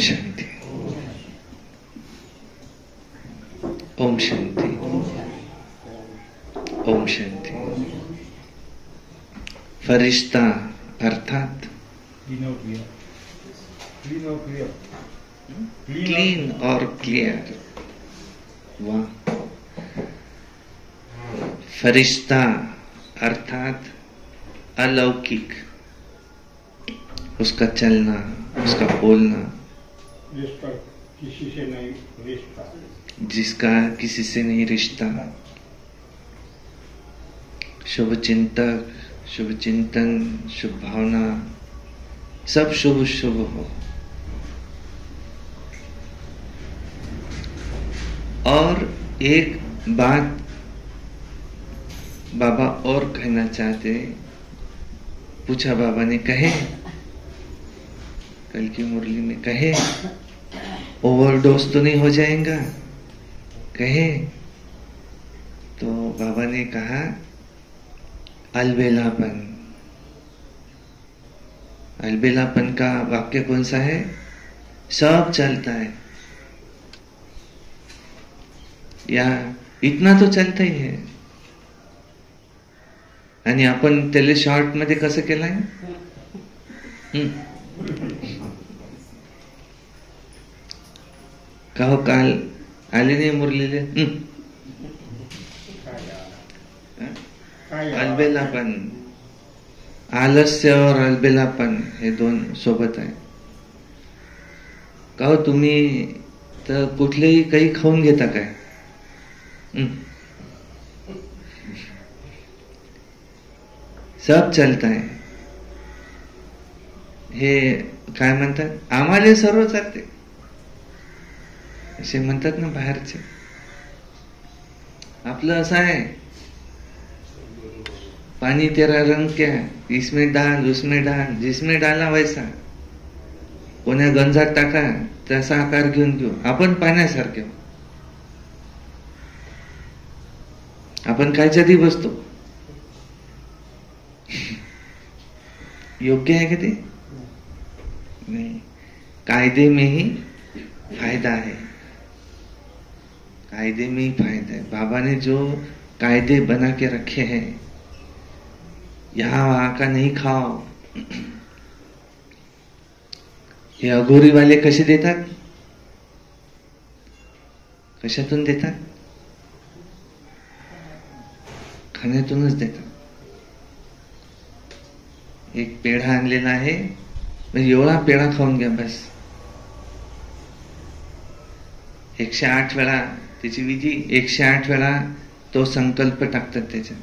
शांति, ओम शांति, ओम शांति। फरिश्ता अर्थात क्लीन और क्लियर। वाह। फरिश्ता अर्थात अलौकिक, उसका चलना, उसका बोलना, किसी से नहीं रिश्ता, जिसका किसी से नहीं रिश्ता। शुभ चिंतक, शुभ चिंतन, शुभ भावना, सब शुभ शुभ हो। और एक बात बाबा और कहना चाहते, पूछा बाबा ने, कहे कल की मुरली में, कहे ओवरडोज तो नहीं हो जाएगा? कहे तो बाबा ने कहा अलबेलापन। अलबेलापन का वाक्य कौन सा है? सब चलता है, या इतना तो चलता ही है, आणि आपण त्याला शॉर्ट मध्ये कसं केलाय? कहो काल आले नाही मुरलेले? अलबेलापन, आलस्य और अलबेलापन हे दोन सोबत आहे. कहो तुम्ही तर कुठलेही काही खाऊन घेता काय? सब चलता है. हे काय म्हणतात, आम्हाला सर्व चालते असे म्हणतात ना बाहेरचे. आपलं असं आहे, पानी तेरा रंग क्या, इसमें डाल उसमें डाल, जिसमें डाला वैसा. कोण्या गंजात टाका तसा आकार घेऊन घेऊ. आपण पाण्यासारखे, आपण कायच्यातही बसतो. योग्य है कि नहीं? कायदे में ही फायदा है, कायदे में ही फायदा है. बाबा ने जो कायदे बना के रखे हैं, यहां वहां का नहीं खाओ. हे अघोरी वाले कसे देतात? कशातून देतात? खाण्यातूनच देतात. एक पेढा आणलेला आहे, म्हणजे एवढा पेढा खाऊन घ्या बस. 108 वेळा त्याची विधी, 108 वेळा तो संकल्प टाकतात त्याच्यात,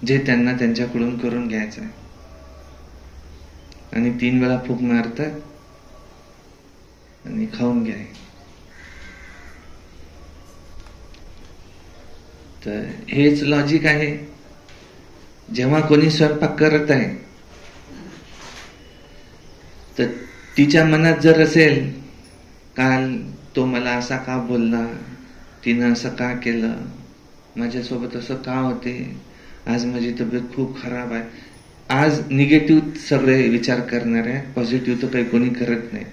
जे त्यांना त्यांच्याकडून करून घ्यायचं आहे. आणि 3 वेळा फूक मारतात आणि खाऊन घ्या. तर हेच लॉजिक आहे. जेव्हा कोणी स्वयंपाक करत आहे, तर तिच्या मनात जर असेल, काल तो मला असा का बोलला, तिनं असं का केलं, माझ्यासोबत असं का होते, आज माझी तब्येत खूप खराब आहे. आज निगेटिव्ह सगळे विचार करणार आहे, पॉझिटिव्ह तर काही कोणी करत नाही.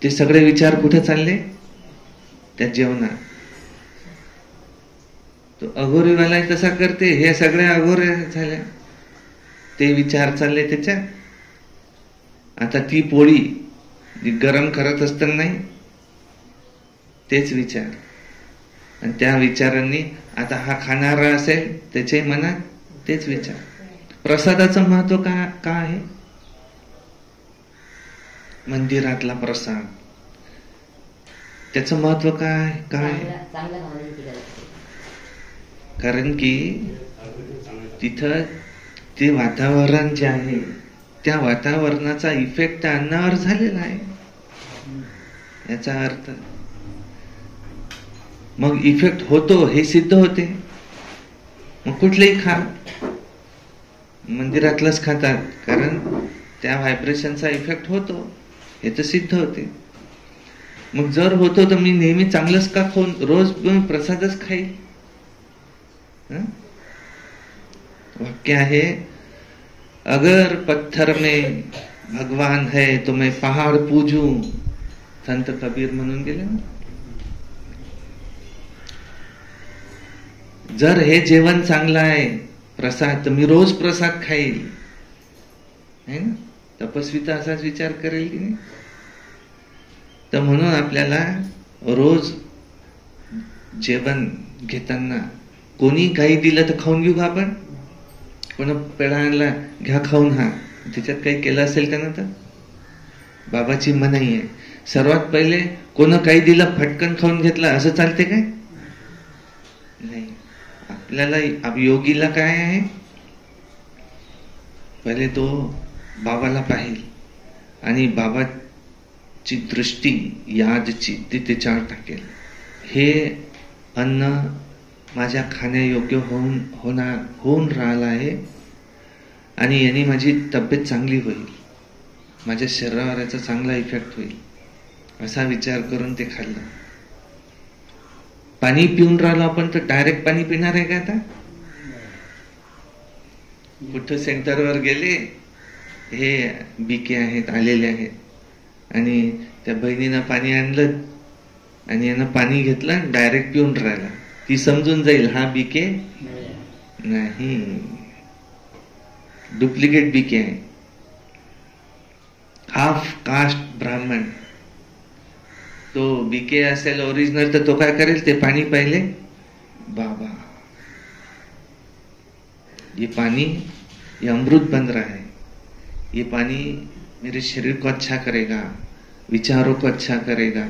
ते सगळे विचार कुठे चालले? त्या जेवणात. तो अघोरीवाला तसा करते. हे सगळे अघोर झाल्या, ते विचार चालले त्याच्यात. आता ती पोळी गरम करत असताना नाही, तेच विचार. आणि त्या विचारांनी आता हा खाणारा असेल, त्याच्याही मनात तेच विचार. प्रसादाचं महत्व का आहे? मंदिरातला प्रसाद, त्याचं महत्व काय? कारण की तिथं ते वातावरण जे आहे, त्या वातावरणाचा इफेक्ट त्या अन्नावर झालेला आहे. याचा अर्थ मग इफेक्ट होतो हे सिद्ध होते. मग कुठलेही खा, मंदिरातलंच खातात, कारण त्या व्हायब्रेशनचा इफेक्ट होतो हे तर सिद्ध होते. मग जर होतो तर मी नेहमी चांगलंच का खाऊन रोज प्रसादच खाईल? वाक्य आहे, अगर पत्थर में भगवान है तो मैं पहाड़ पूजू, संत कबीर म्हणून गेले ना. जर हे जेवण चांगलं आहे, प्रसाद, तर मी रोज प्रसाद खाईल, है ना. तपस्वी तर असाच विचार करेल की नाही. तर म्हणून आपल्याला रोज जेवण घेताना कोणी काही दिलं तर खाऊन घेऊ का आपण. कोण पेढा आणला, घ्या खाऊन, हा त्याच्यात काही केलं असेल त्यानं तर बाबाची मनाई आहे. सर्वात पहिले कोण काही दिलं फटकन खाऊन घेतलं असं चालते काय. नाही. आपल्याला योगीला काय आहे, पहिले तो बाबाला पाहिल आणि बाबाची दृष्टी यादची ती त्याच्यावर टाकेल. हे अन्न माझ्या खाण्यायोग्य होऊन राहिलं आहे आणि याने माझी तब्येत चांगली होईल, माझ्या शरीरावर याचा चांगला इफेक्ट होईल, असा विचार करून ते खाल्लं. पाणी पिऊन राहिलो आपण तर डायरेक्ट पाणी पिणार आहे का. आता कुठं सेंटरवर गेले, हे बिके आहेत, आलेले आहेत आणि त्या बहिणीनं पाणी आणलं आणि यानं पाणी घेतलं, डायरेक्ट पिऊन राहिला. ती समजून जाईल हा बिके नाही, डुप्लिकेट बिके आहे, हाफ कास्ट ब्राह्मण. तो बीके असेल ओरिजिनल तर तो काय करेल, ते पाणी पहिले, बाबा ये पानी, ये अमृत बन रहा है, ये पानी मेरे शरीर को अच्छा करेगा, विचारों को अच्छा करेगा,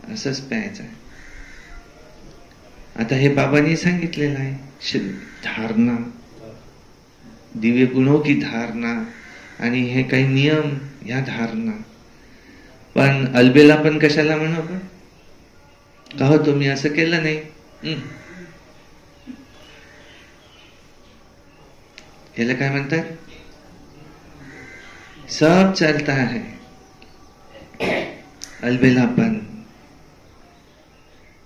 असंच प्यायचं आहे. आता हे बाबांनी सांगितलेलं आहे, धारणा, दिव्य गुणों की धारणा आणि हे काही नियम, ह्या धारणा. पण अलबेला पण कशाला म्हणू आपण, का हो तुम्ही असं केलं नाही, याला काय म्हणतात, सब चलता है. अलबेलापन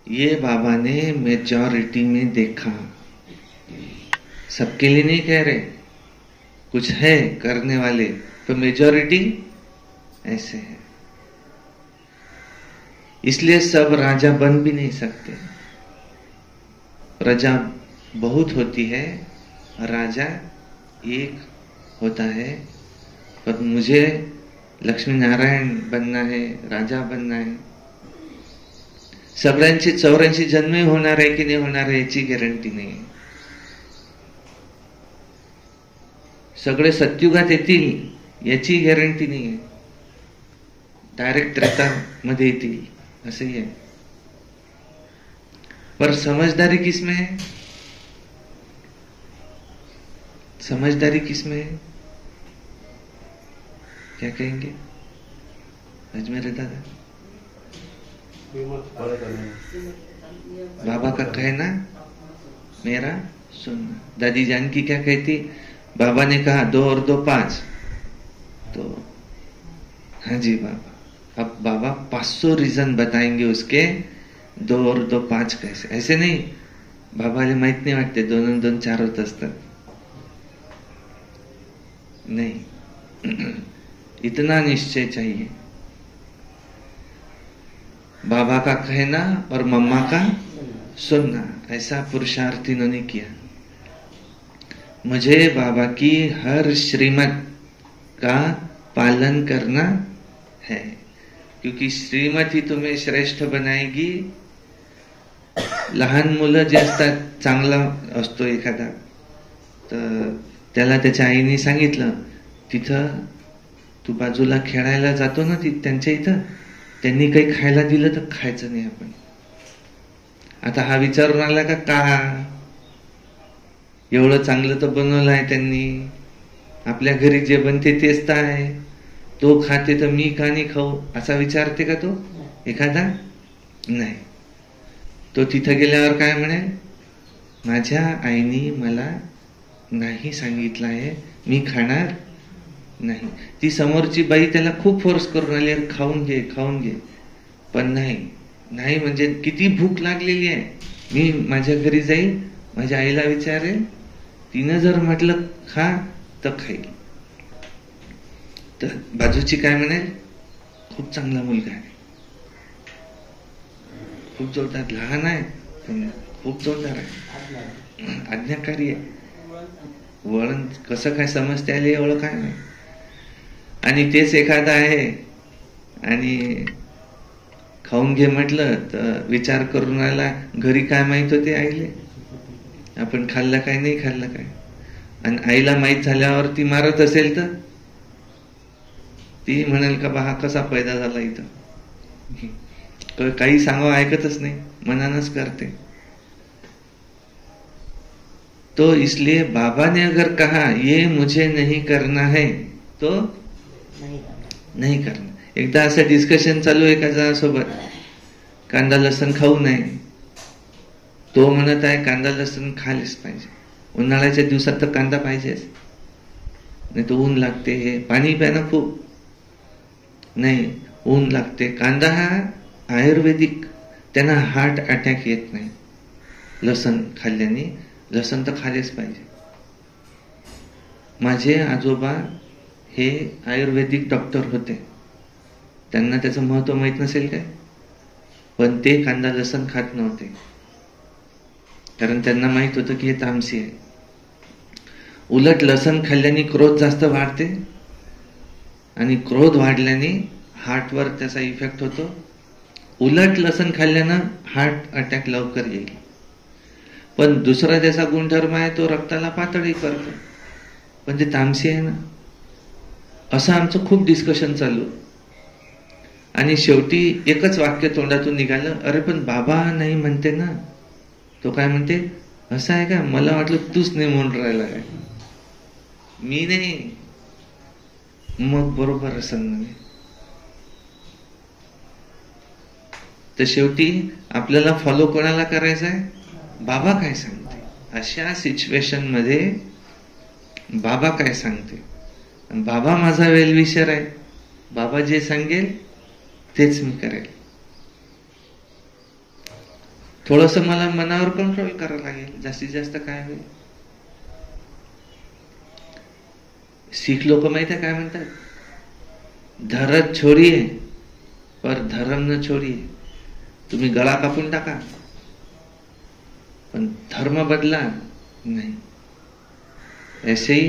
ये बाबा ने मेजॉरिटी में देखा, सबके लिए नहीं कह रहे, कुछ है करने वाले, तो मेजॉरिटी ऐसे है. इसलिए सब राजा बन भी नहीं सकते. प्रजा बहुत होती है, राजा एक होता है. पर मुझे लक्ष्मी नारायण बनना है, राजा बनना है. सगळ्यांचे 84 जन्म होणार आहे की नाही होणार आहे याची गॅरंटी नाही. सगळे सत्युगात येतील याची गॅरंटी नाही. डायरेक्ट त्रेतामध्ये येतील असंही आहे. पर समझदारी किसमें है, समझदारी किसमें है, क्या कहेंगे अजमेर दादा. बाबा का कहना मेरा सुनना. दादी जानकी क्या कहती, बाबा ने कहा 2 और 2 5, तो हाँ जी बाबा. अब बाबा 500 रीजन बताएंगे उसके, 2 और 2 5 कैसे. ऐसे नहीं, बाबाला माहित नाही वाटते 2 और 2 4 होत असतात. नहीं, इतना निश्चय चाहिए. बाबा का कहना और मम्मा का सुनना, ऐसा पुरुषार्थ इन्होंने किया. मुझे बाबा की हर श्रीमत का पालन करना है, क्योंकि श्रीमत ही तुम्हें श्रेष्ठ बनाएगी. लहान मुलं जे असतात, चांगला असतो एखादा, तर त्याला त्याच्या आईने सांगितलं, तिथं तू बाजूला खेळायला जातो ना, त्यांच्या इथं त्यांनी काही खायला दिलं तर खायचं नाही आपण. आता हा विचारून आला का एवढं चांगलं तर बनवलं आहे त्यांनी, आपल्या घरी जे बनते तेच तर आहे, तो खाते तर मी का नाही खाऊ, असा विचारते का तो एखादा. नाही, तो तिथं गेल्यावर काय म्हणेल, माझ्या आईने मला नाही सांगितलं आहे, मी खाणार नाही. ती समोरची बाई त्याला खूप फोर्स करून आली, खाऊन घे खाऊन घे, पण नाही नाही म्हणजे किती भूक लागलेली आहे, मी माझ्या घरी जाईल, माझ्या आईला विचारेल, तिनं जर म्हटलं खा तर खाईल. तर बाजूची काय म्हणेल, खूप चांगला मुलगा आहे, खूप जोरदार, लहान आहे पण खूप जोरदार आहे, आज्ञाकारी आहे, वळण कसं काय समजते आले एवढं काय नाही. आणि तेच एखादा आहे आणि खाऊन घे म्हटलं तर विचार करून राहिला, घरी काय माहित होते आईले, आपण खाल्लं काय नाही खाल्लं काय. आणि आईला माहित झाल्यावर ती मारत असेल तर ती म्हणेल का बा हा कसा पैदा झाला इथं. काही सांगावं ऐकतच नाही, मनानच करते. तो इसलिए बाबा ने अगर कहा ये मुझे नहीं करना है तो नाही करना. एकदा असं डिस्कशन चालू आहे एका जणासोबत, कांदा लसण खाऊ नये. तो म्हणत आहे कांदा लसण खालीच पाहिजे, उन्हाळ्याच्या दिवसात तर कांदा पाहिजेच, नाही तर ऊन लागते, हे पाणी प्यानं खूप, नाही ऊन लागते. कांदा हा आयुर्वेदिक, त्यांना हार्ट अटॅक येत नाही लसण खाल्ल्याने, लसण तर खालेच पाहिजे. माझे आजोबा हे आयुर्वेदिक डॉक्टर होते, त्यांना त्याचं महत्व माहित नसेल काय, पण ते कांदा लसण खात नव्हते, कारण त्यांना माहित होतं की हे तामसी आहे. उलट लसण खाल्ल्याने क्रोध जास्त वाढते आणि क्रोध वाढल्याने हार्टवर त्याचा इफेक्ट होतो. उलट लसण खाल्ल्यानं हार्ट अटॅक लवकर येईल. पण दुसरा त्याचा गुणधर्म आहे तो रक्ताला पातळी करतो, पण ते तामसी आहे ना. असं आमचं खूप डिस्कशन चालू आणि शेवटी एकच वाक्य तोंडातून निघालं, अरे पण बाबा नाही म्हणते ना. तो काय म्हणते, असं आहे का, मला वाटलं तूच नाही म्हणून राहिला आहे, मी नाही. मग बरोबर असं नाही. तर शेवटी आपल्याला फॉलो कोणाला करायचं आहे, बाबा काय सांगते. अशा सिच्युएशन मध्ये बाबा काय सांगते, बाबा माझा वेलविशर आहे, बाबा जे सांगेल तेच मी करेल. थोडस मला मनावर कंट्रोल करावं लागेल, जास्तीत जास्त काय होईल. शीख लोक माहित आहे काय म्हणतात, धरत छोडीये पर धर्म न छोडीये. तुम्ही गळा कापून टाका पण धर्म बदला नहीं. ऐसे ही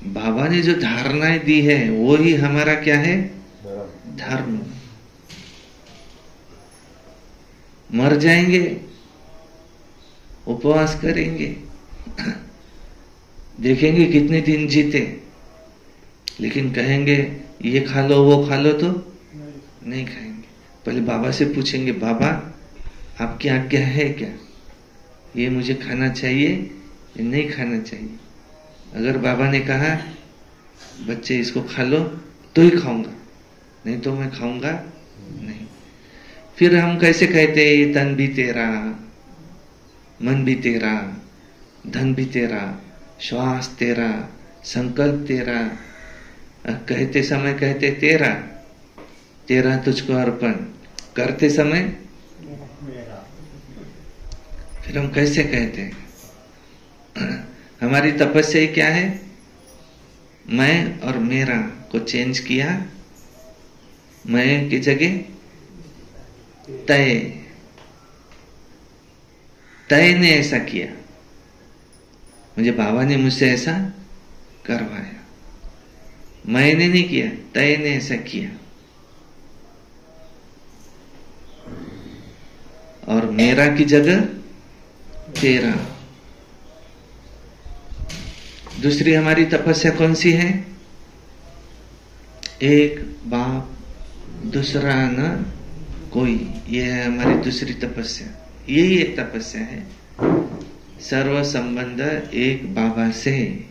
बाबा ने जो धारणाएं दी है वो ही हमारा क्या है, धर्म. मर जाएंगे, उपवास करेंगे, देखेंगे कितने दिन जीते, लेकिन कहेंगे ये खा लो वो खा लो तो नहीं खाएंगे. पहले बाबा से पूछेंगे, बाबा आपकी आज्ञा है क्या, ये मुझे खाना चाहिए ये नहीं खाना चाहिए. अगर बाबा ने कहा बच्चे इसको खा लो तो ही खाऊंगा, नहीं तो मैं खाऊंगा नहीं. फिर हम कैसे कहते, ये तन भी तेरा, मन भी तेरा, धन भी तेरा, श्वास तेरा, संकल्प तेरा. कहते समय कहते तेरा, तेरा तुझको अर्पण, करते समय फिर हम कैसे कहते हैं. हमारी तपस्या क्या है, मैं और मेरा को चेंज किया, मैं की जगह तय. तय ने ऐसा किया, मुझे बाबा ने मुझसे ऐसा करवाया. मैंने नहीं किया, तय ने ऐसा किया. और मेरा की जगह तेरा. दूसरी हमारी तपस्या कौन सी है, एक बाप दूसरा न कोई. ये है हमारी दूसरी तपस्या. यही एक तपस्या है, सर्व संबंध एक बाबा से.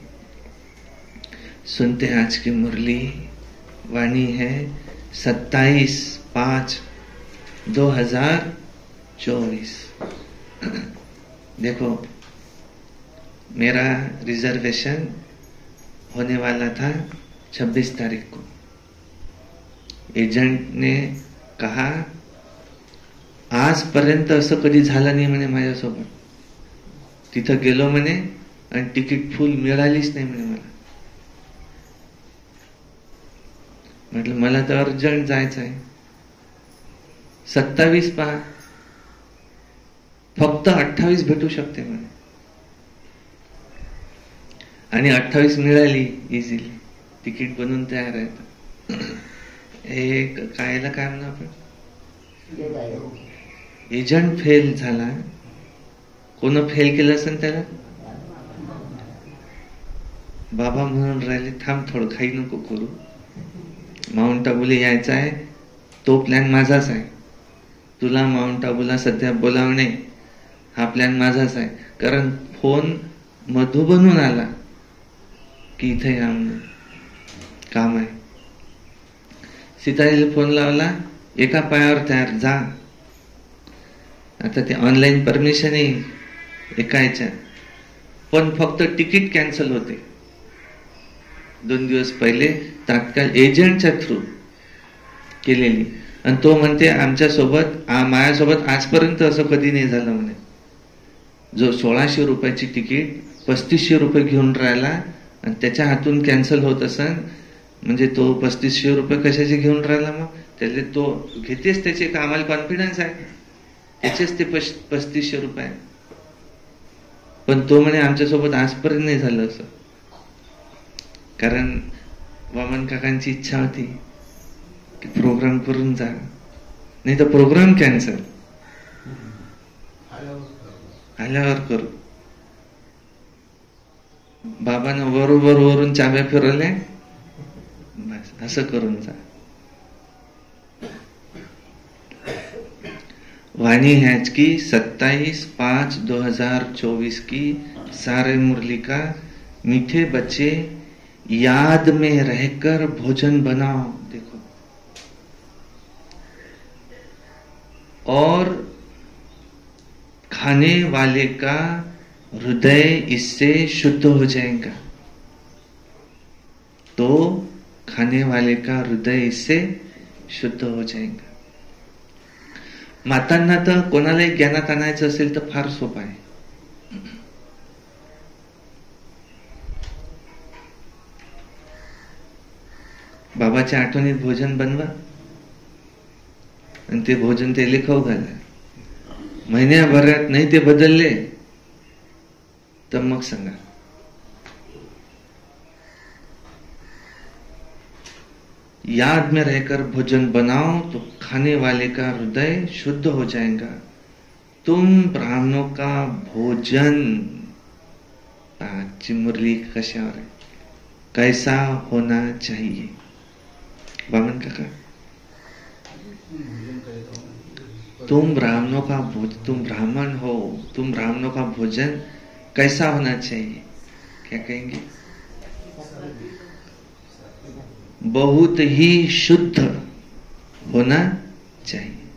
सुनते आज की मुरली वाणी है 27/5/2024. देखो मेरा रिजर्वेशन होने वाला था 26 तारीख को. एजंट ने कहा आजपर्यंत असं कधी झालं नाही म्हणे माझ्यासोबत. तिथं गेलो म्हणे आणि तिकीट फुल मिळालीच नाही म्हणे मला. म्हटलं मला तर अर्जंट जायचं आहे. 27 पहा, फक्त 28 भेटू शकते म्हणे. आणि 28 मिळाली इझिली. तिकीट बनवून तयार आहेत. हे कायला काय म्हणा आपण, एजंट फेल झाला. कोण फेल केलं असेल त्याला? बाबा म्हणून राहिले थांब थोडं, काही नको करू, माउंट आबूला यायचं आहे, तो प्लॅन माझाच आहे. तुला माउंट आबूला सध्या बोलावणे हा प्लॅन माझाच आहे. कारण फोन मधुबनून आला की इथे या म्हणून, काम आहे. सीताजीला फोन लावला, एका पायावर तयार, जा. आता ते ऑनलाईन परमिशन आहे एका ह्याच्यात, पण फक्त तिकीट कॅन्सल होते 2 दिवस पहिले, तात्काळ एजंटच्या थ्रू केलेली. आणि तो म्हणते आमच्यासोबत, माझ्यासोबत आजपर्यंत असं कधी नाही झालं म्हणे. जो 1600 रुपयाची तिकीट 3500 रुपये घेऊन राहिला आणि त्याच्या हातून कॅन्सल होत असन, म्हणजे तो 3500 रुपये कशाचे घेऊन राहिला? मग त्याला तो घेतेच त्याचे, आम्हाला कॉन्फिडन्स आहे त्याचेच ते 3500 रुपये. पण तो म्हणे आमच्यासोबत आजपर्यंत नाही झालं असं. कारण वामन काकांची इच्छा होती की प्रोग्राम करून जा, नाही तर प्रोग्राम कॅन्सल, आल्यावर करू. बाबांना बरोबर वरून चाब्या फिरवल्या, बस असं करून जा. वाणी है की 27/5/2024 की सारे मुरली का मीठे बच्चे याद में रहकर भोजन बनाओ. देखो, और खाने वाले का हृदय इससे शुद्ध हो जाएगा. तो खाने वाले का हृदय इससे शुद्ध हो जाएगा. मातांना तर कोणालाही ज्ञानात आणायचं असेल तर फार सोपं आहे. बाबाच्या आठवणीत भोजन बनवा आणि ते भोजन ते खाऊ घाला. महिन्याभरात नाही ते बदलले तर मग सांगा. याद में रहकर भोजन बनाओ तो खाने वाले का हृदय शुद्ध हो जाएगा. तुम ब्राह्मणों का भोजन, आजची मुरली कशावर आहे, कैसा होना चाहिए. वामन काका, तुम ब्राह्मणों का भोजन, तुम ब्राह्मण हो, तुम ब्राह्मणों का भोजन कैसा होना चाहिए, क्या कहेंगे? बहुत ही शुद्ध होना चाहिए.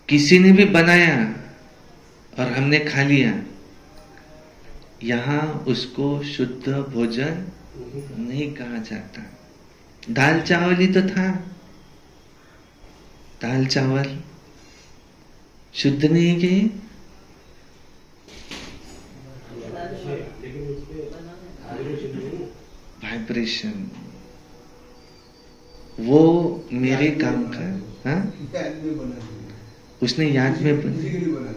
किसी ने भी बनाया और हमने खा लिया, यहां उसको शुद्ध भोजन नहीं कहा जाता. दाल चावल ही तो था, दाल चावल शुद्ध नहीं है कि वाइब्रेशन, वो मेरे काम का, हाँ, उसने याद में बना.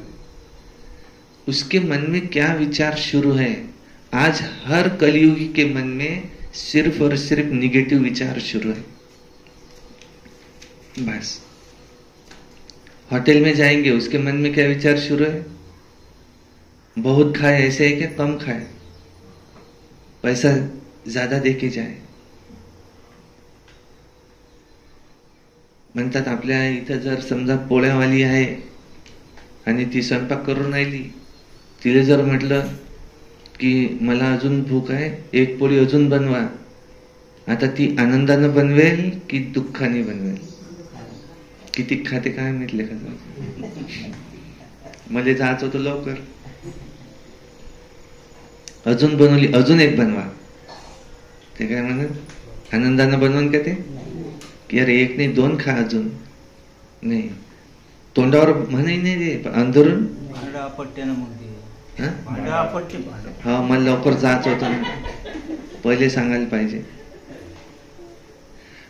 उसके मन में क्या विचार शुरू है? आज हर कलयुगी के मन में सिर्फ और सिर्फ निगेटिव विचार शुरू है. बस होटल में जाएंगे, उसके मन में क्या विचार शुरू है? बहुत खाए ऐसे है क्या, कम खाए, पैसा ज्यादा देके जाए. म्हणतात आपल्या इथं जर समजा पोळ्यावाली आहे आणि ती स्वयंपाक करून राहिली, तिला जर म्हटलं की मला अजून भूक आहे, एक पोळी अजून बनवा, आता ती आनंदानं बनवेल की दुःखाने बनवेल? किती खाते काय म्हटले का? मला जायचं होतं लवकर, अजून बनवली, अजून एक बनवा. ते काय म्हणत, आनंदानं बनवून का ते, की अरे एक नाही 2 खा अजून. नाही, तोंडावर म्हणाही नाही रे, पण अंदरून हा मला लवकर जायचं होतं, पहिले सांगायला पाहिजे.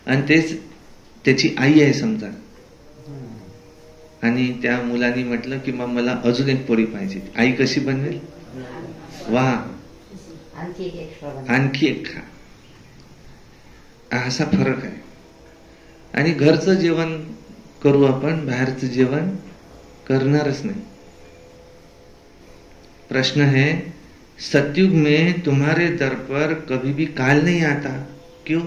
आणि तेच त्याची आई आहे समजा, आणि त्या मुलाने म्हटलं की मग मला अजून एक पोळी पाहिजे. आई कशी बनवेल? वा, आणखी एक खा. असा फरक आहे. आणि घरचं जेवण करू आपण, बाहेरचं जेवण करणारच नाही. प्रश्न है, सतयुग में तुम्हारे दर पर कभी भी काल नहीं आता, क्यों?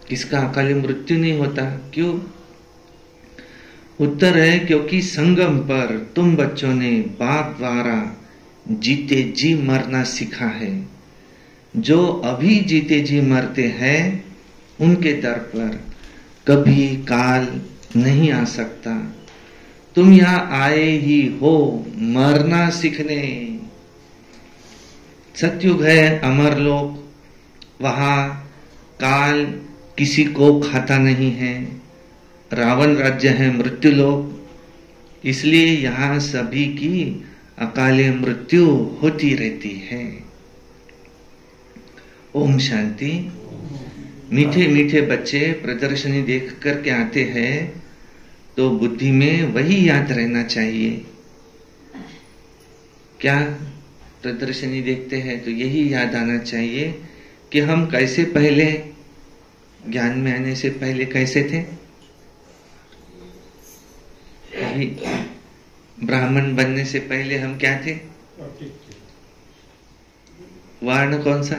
किसका अकाली मृत्यु नहीं होता, क्यों? उत्तर है, क्योंकि संगम पर तुम बच्चों ने बाप द्वारा जीते जी मरना सीखा है. जो अभी जीते जी मरते हैं उनके दर पर कभी काल नहीं आ सकता. तुम यहां आए ही हो मरना सीखने. सतयुग है अमर लोक, वहां काल किसी को खाता नहीं है. रावण राज्य है मृत्यु लोक, इसलिए यहां सभी की अकाले मृत्यु होती रहती है. ओम शांति. मीठे मीठे बच्चे प्रदर्शनी देख करके आते हैं तो बुद्धि में वही याद रहना चाहिए. क्या प्रदर्शनी देखते हैं तो यही याद आना चाहिए कि हम कैसे पहले ज्ञान में आने से पहले कैसे थे. अभी ब्राह्मण बनने से पहले हम क्या थे? वर्ण कौन सा?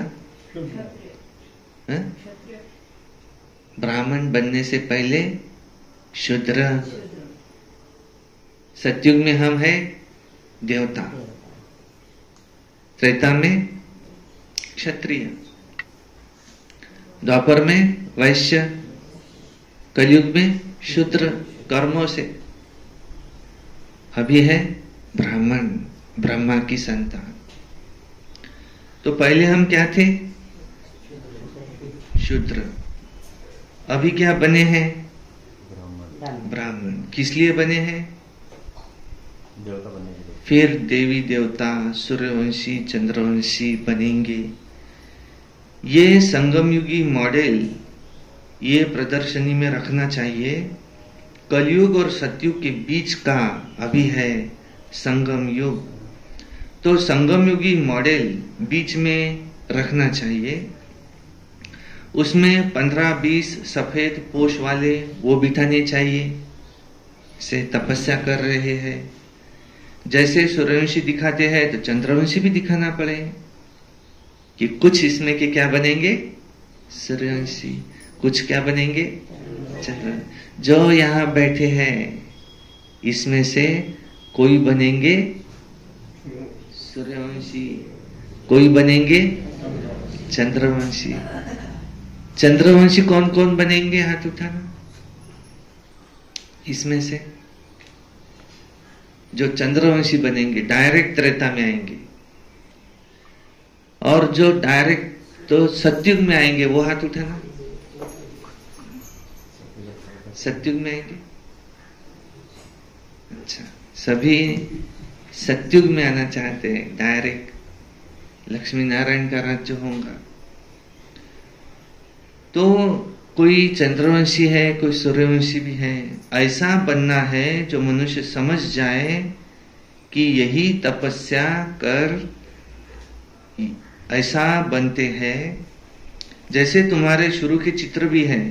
ब्राह्मण बनने से पहले शूद्र. सतयुग में हम है देवता, त्रेता में क्षत्रिय, द्वापर में वैश्य, कलयुग में शूद्र कर्मों से. अभी है ब्राह्मण, ब्रह्मा की संतान. तो पहले हम क्या थे? शूद्र. अभी क्या बने हैं? ब्राह्मण. किस लिए बने हैं? देवता बनने के लिए. फिर देवी देवता, सूर्यवंशी, चंद्रवंशी बनेंगे. ये संगम युगी मॉडल ये प्रदर्शनी में रखना चाहिए. कलयुग और सतयुग के बीच का अभी है संगम युग, तो संगम युगी मॉडल बीच में रखना चाहिए. उसमें 15-20 सफेद पोष वाले वो बिठाने चाहिए, से तपस्या कर रहे हैं. जैसे सूर्यवंशी दिखाते हैं तो चंद्रवंशी भी दिखाना पड़े कि कुछ इसमें के क्या बनेंगे? सूर्यवंशी. कुछ क्या बनेंगे? चंद्र. जो यहां बैठे हैं इसमें से कोई बनेंगे सूर्यवंशी, कोई बनेंगे चंद्रवंशी. चंद्रवंशी कौन कौन बनेंगे? हाथ उठाना. इसमें से जो चंद्रवंशी बनेंगे डायरेक्ट त्रेता में आएंगे, और जो डायरेक्ट तो सतयुग में आएंगे वो हाथ उठाना. सतयुग में आएंगे. अच्छा, सभी सतयुग में आना चाहते हैं. डायरेक्ट लक्ष्मी नारायण का राज्य होगा. तो कोई चंद्रवंशी है, कोई सूर्यवंशी भी है. ऐसा बनना है जो मनुष्य समझ जाए कि यही तपस्या कर ऐसा बनते हैं. जैसे तुम्हारे शुरू के चित्र भी हैं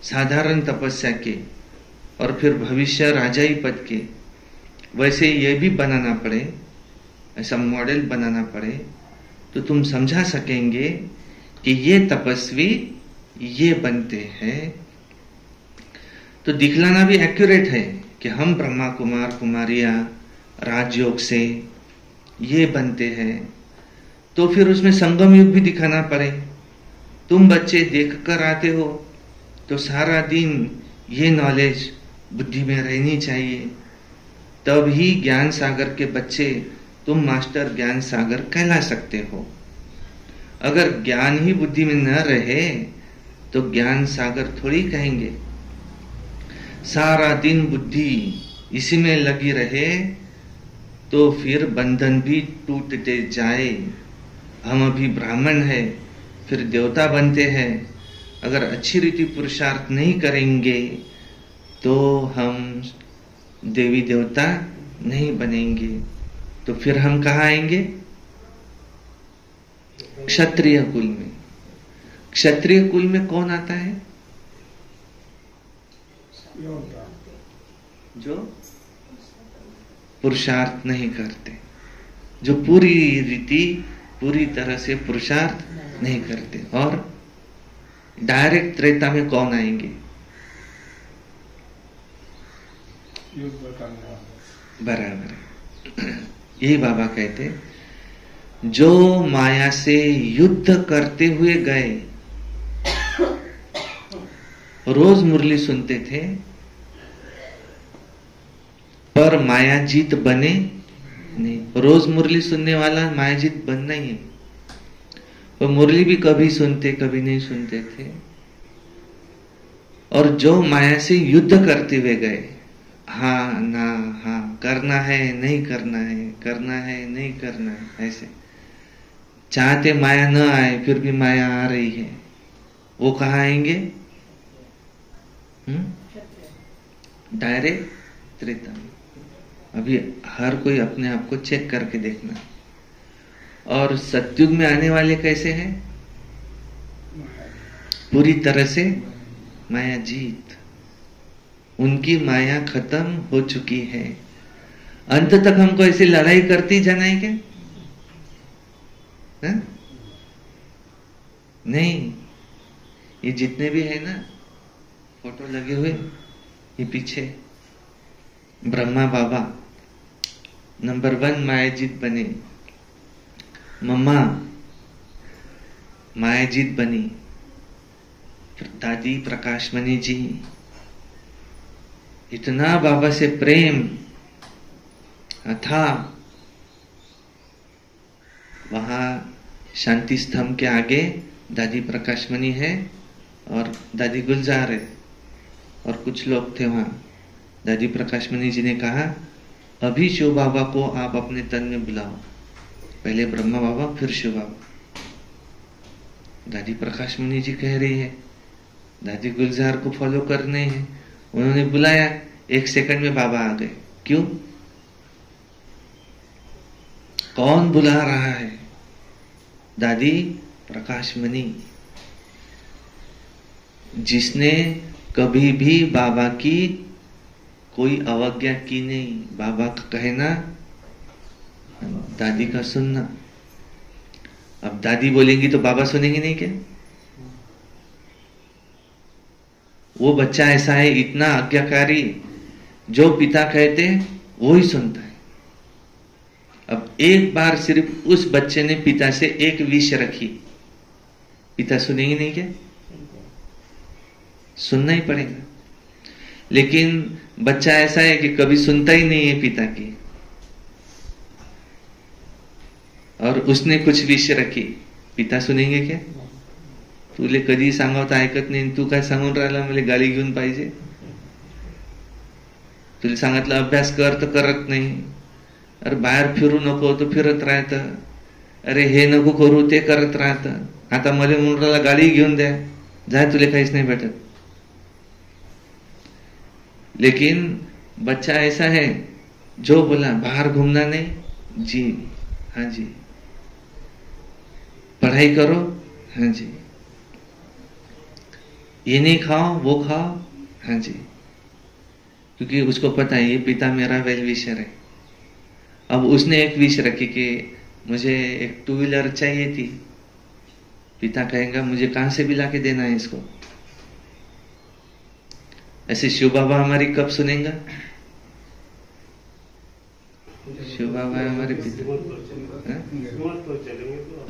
साधारण तपस्या के और फिर भविष्य राजाई पद के, वैसे ये भी बनाना पड़े, ऐसा मॉडल बनाना पड़े तो तुम समझा सकेंगे कि ये तपस्वी ये बनते हैं. तो दिखलाना भी एक्यूरेट है कि हम ब्रह्मा कुमार कुमारिया राजयोग से ये बनते हैं. तो फिर उसमें संगम युग भी दिखाना पड़े. तुम बच्चे देख कर आते हो तो सारा दिन ये नॉलेज बुद्धि में रहनी चाहिए, तब ही ज्ञान सागर के बच्चे तुम मास्टर ज्ञान सागर कहला सकते हो. अगर ज्ञान ही बुद्धि में न रहे तो ज्ञान सागर थोड़ी कहेंगे. सारा दिन बुद्धि इसी में लगी रहे तो फिर बंधन भी टूटते जाए. हम अभी ब्राह्मण है, फिर देवता बनते हैं, अगर अच्छी रीति पुरुषार्थ नहीं करेंगे तो हम देवी देवता नहीं बनेंगे। तो फिर हम कहाँ आएंगे? क्षत्रिय कुल में। क्षत्रिय कुल में कौन आता है? जो पुरुषार्थ नहीं करते, जो पूरी रीति पूरी तरह से पुरुषार्थ नहीं करते। और डायरेक्ट त्रेता में कौन आएंगे? बराबर है। यही बाबा कहते, जो माया से युद्ध करते हुए गए, रोज मुरली सुनते थे पर मायाजीत बने नहीं। रोज मुरली सुनने वाला मायाजीत बनना ही है। वो मुरली भी कभी सुनते कभी नहीं सुनते थे। और जो माया से युद्ध करते हुए गए, हाँ ना हाँ, करना है नहीं करना है, करना है नहीं करना है, ऐसे चाहते माया न आए फिर भी माया आ रही है, वो कहाँ आएंगे? डायरेक्ट त्रेता में। अभी हर कोई अपने आप को चेक करके देखना। और सतयुग में आने वाले कैसे हैं? पूरी तरह से माया जीत, उनकी माया खत्म हो चुकी है। अंत तक हमको ऐसी लड़ाई करती जाना है क्या? है? नहीं, ये जितने भी है ना फोटो लगे हुए, ये पीछे ब्रह्मा बाबा नंबर 1 मायाजीत बने, मम्मा मायाजीत बनी, फिर दादी प्रकाशमणि जी। इतना बाबा से प्रेम था। वहां शांति स्तंभ के आगे दादी प्रकाशमणि है और दादी गुलजार है और कुछ लोग थे वहां। दादी प्रकाशमणि जी ने कहा, अभी शिव बाबा को आप अपने तन में बुलाओ, पहले ब्रह्मा बाबा फिर शिव बाबा। दादी प्रकाशमणि जी कह रही है दादी गुलजार को फॉलो करने हैं। उन्होंने बुलाया, 1 सेकंड में बाबा आ गए। क्यों? कौन बुला रहा है? दादी प्रकाशमणि, जिसने कभी भी बाबा की कोई अवज्ञा की नहीं। बाबा का कहना, दादी का सुनना। अब दादी बोलेंगी तो बाबा सुनेंगे नहीं क्या? वो बच्चा ऐसा है, इतना आज्ञाकारी, जो पिता कहते हैं वो ही सुनता है। अब एक बार सिर्फ उस बच्चे ने पिता से एक विश रखी, पिता सुनेंगे नहीं क्या? सुनना ही पड़ेगा। लेकिन बच्चा ऐसा है कि कभी सुनता ही नहीं है पिता की, और उसने कुछ विश रखी, पिता सुनेंगे क्या? तुले कधी सांगवता ऐकत नाही, तू काय सांगून राहिला मला गाली घेऊन पाहिजे? तुला सांगितलं अभ्यास कर तर करत नाही, अरे बाहेर फिरू नको तो फिरत राहत, अरे हे नको करू ते करत राहत, आता मला म्हणून राहिला गाडी घेऊन द्या, जाय तुला काहीच नाही भेटत। लेकिन बच्चा ऐसा है, जो बोला बाहर घूमना नहीं, जी हाँ जी, पढ़ाई करो, हाँ जी, ये नहीं खाओ वो खाओ, हाँ जी, क्योंकि उसको पता है ये पिता मेरा वेल विशर है। अब उसने एक विश रखी कि मुझे एक 2 व्हीलर चाहिए थी, पिता कहेगा मुझे कहां से भी लाके देना है इसको। ऐसे शिव बाबा हमारी कब सुनेगा? शिव बाबा हमारे पिता,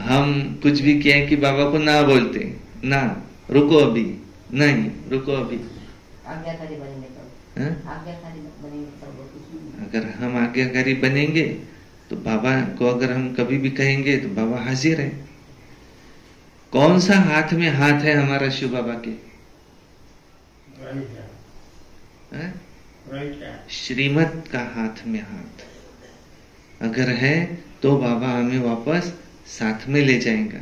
हम कुछ भी किए कि बाबा को ना बोलते, ना रुको अभी, नहीं रुको अभी, आज्ञाकारी बनेंगे तब, आज्ञाकारी बनेंगे तब। अगर हम आज्ञाकारी बनेंगे तो बाबा को अगर हम कभी भी कहेंगे तो बाबा हाजिर है। कौन सा हाथ में हाथ है हमारा शिव बाबा के? श्रीमत का हाथ में हाथ अगर है तो बाबा हमें वापस साथ में ले जाएगा।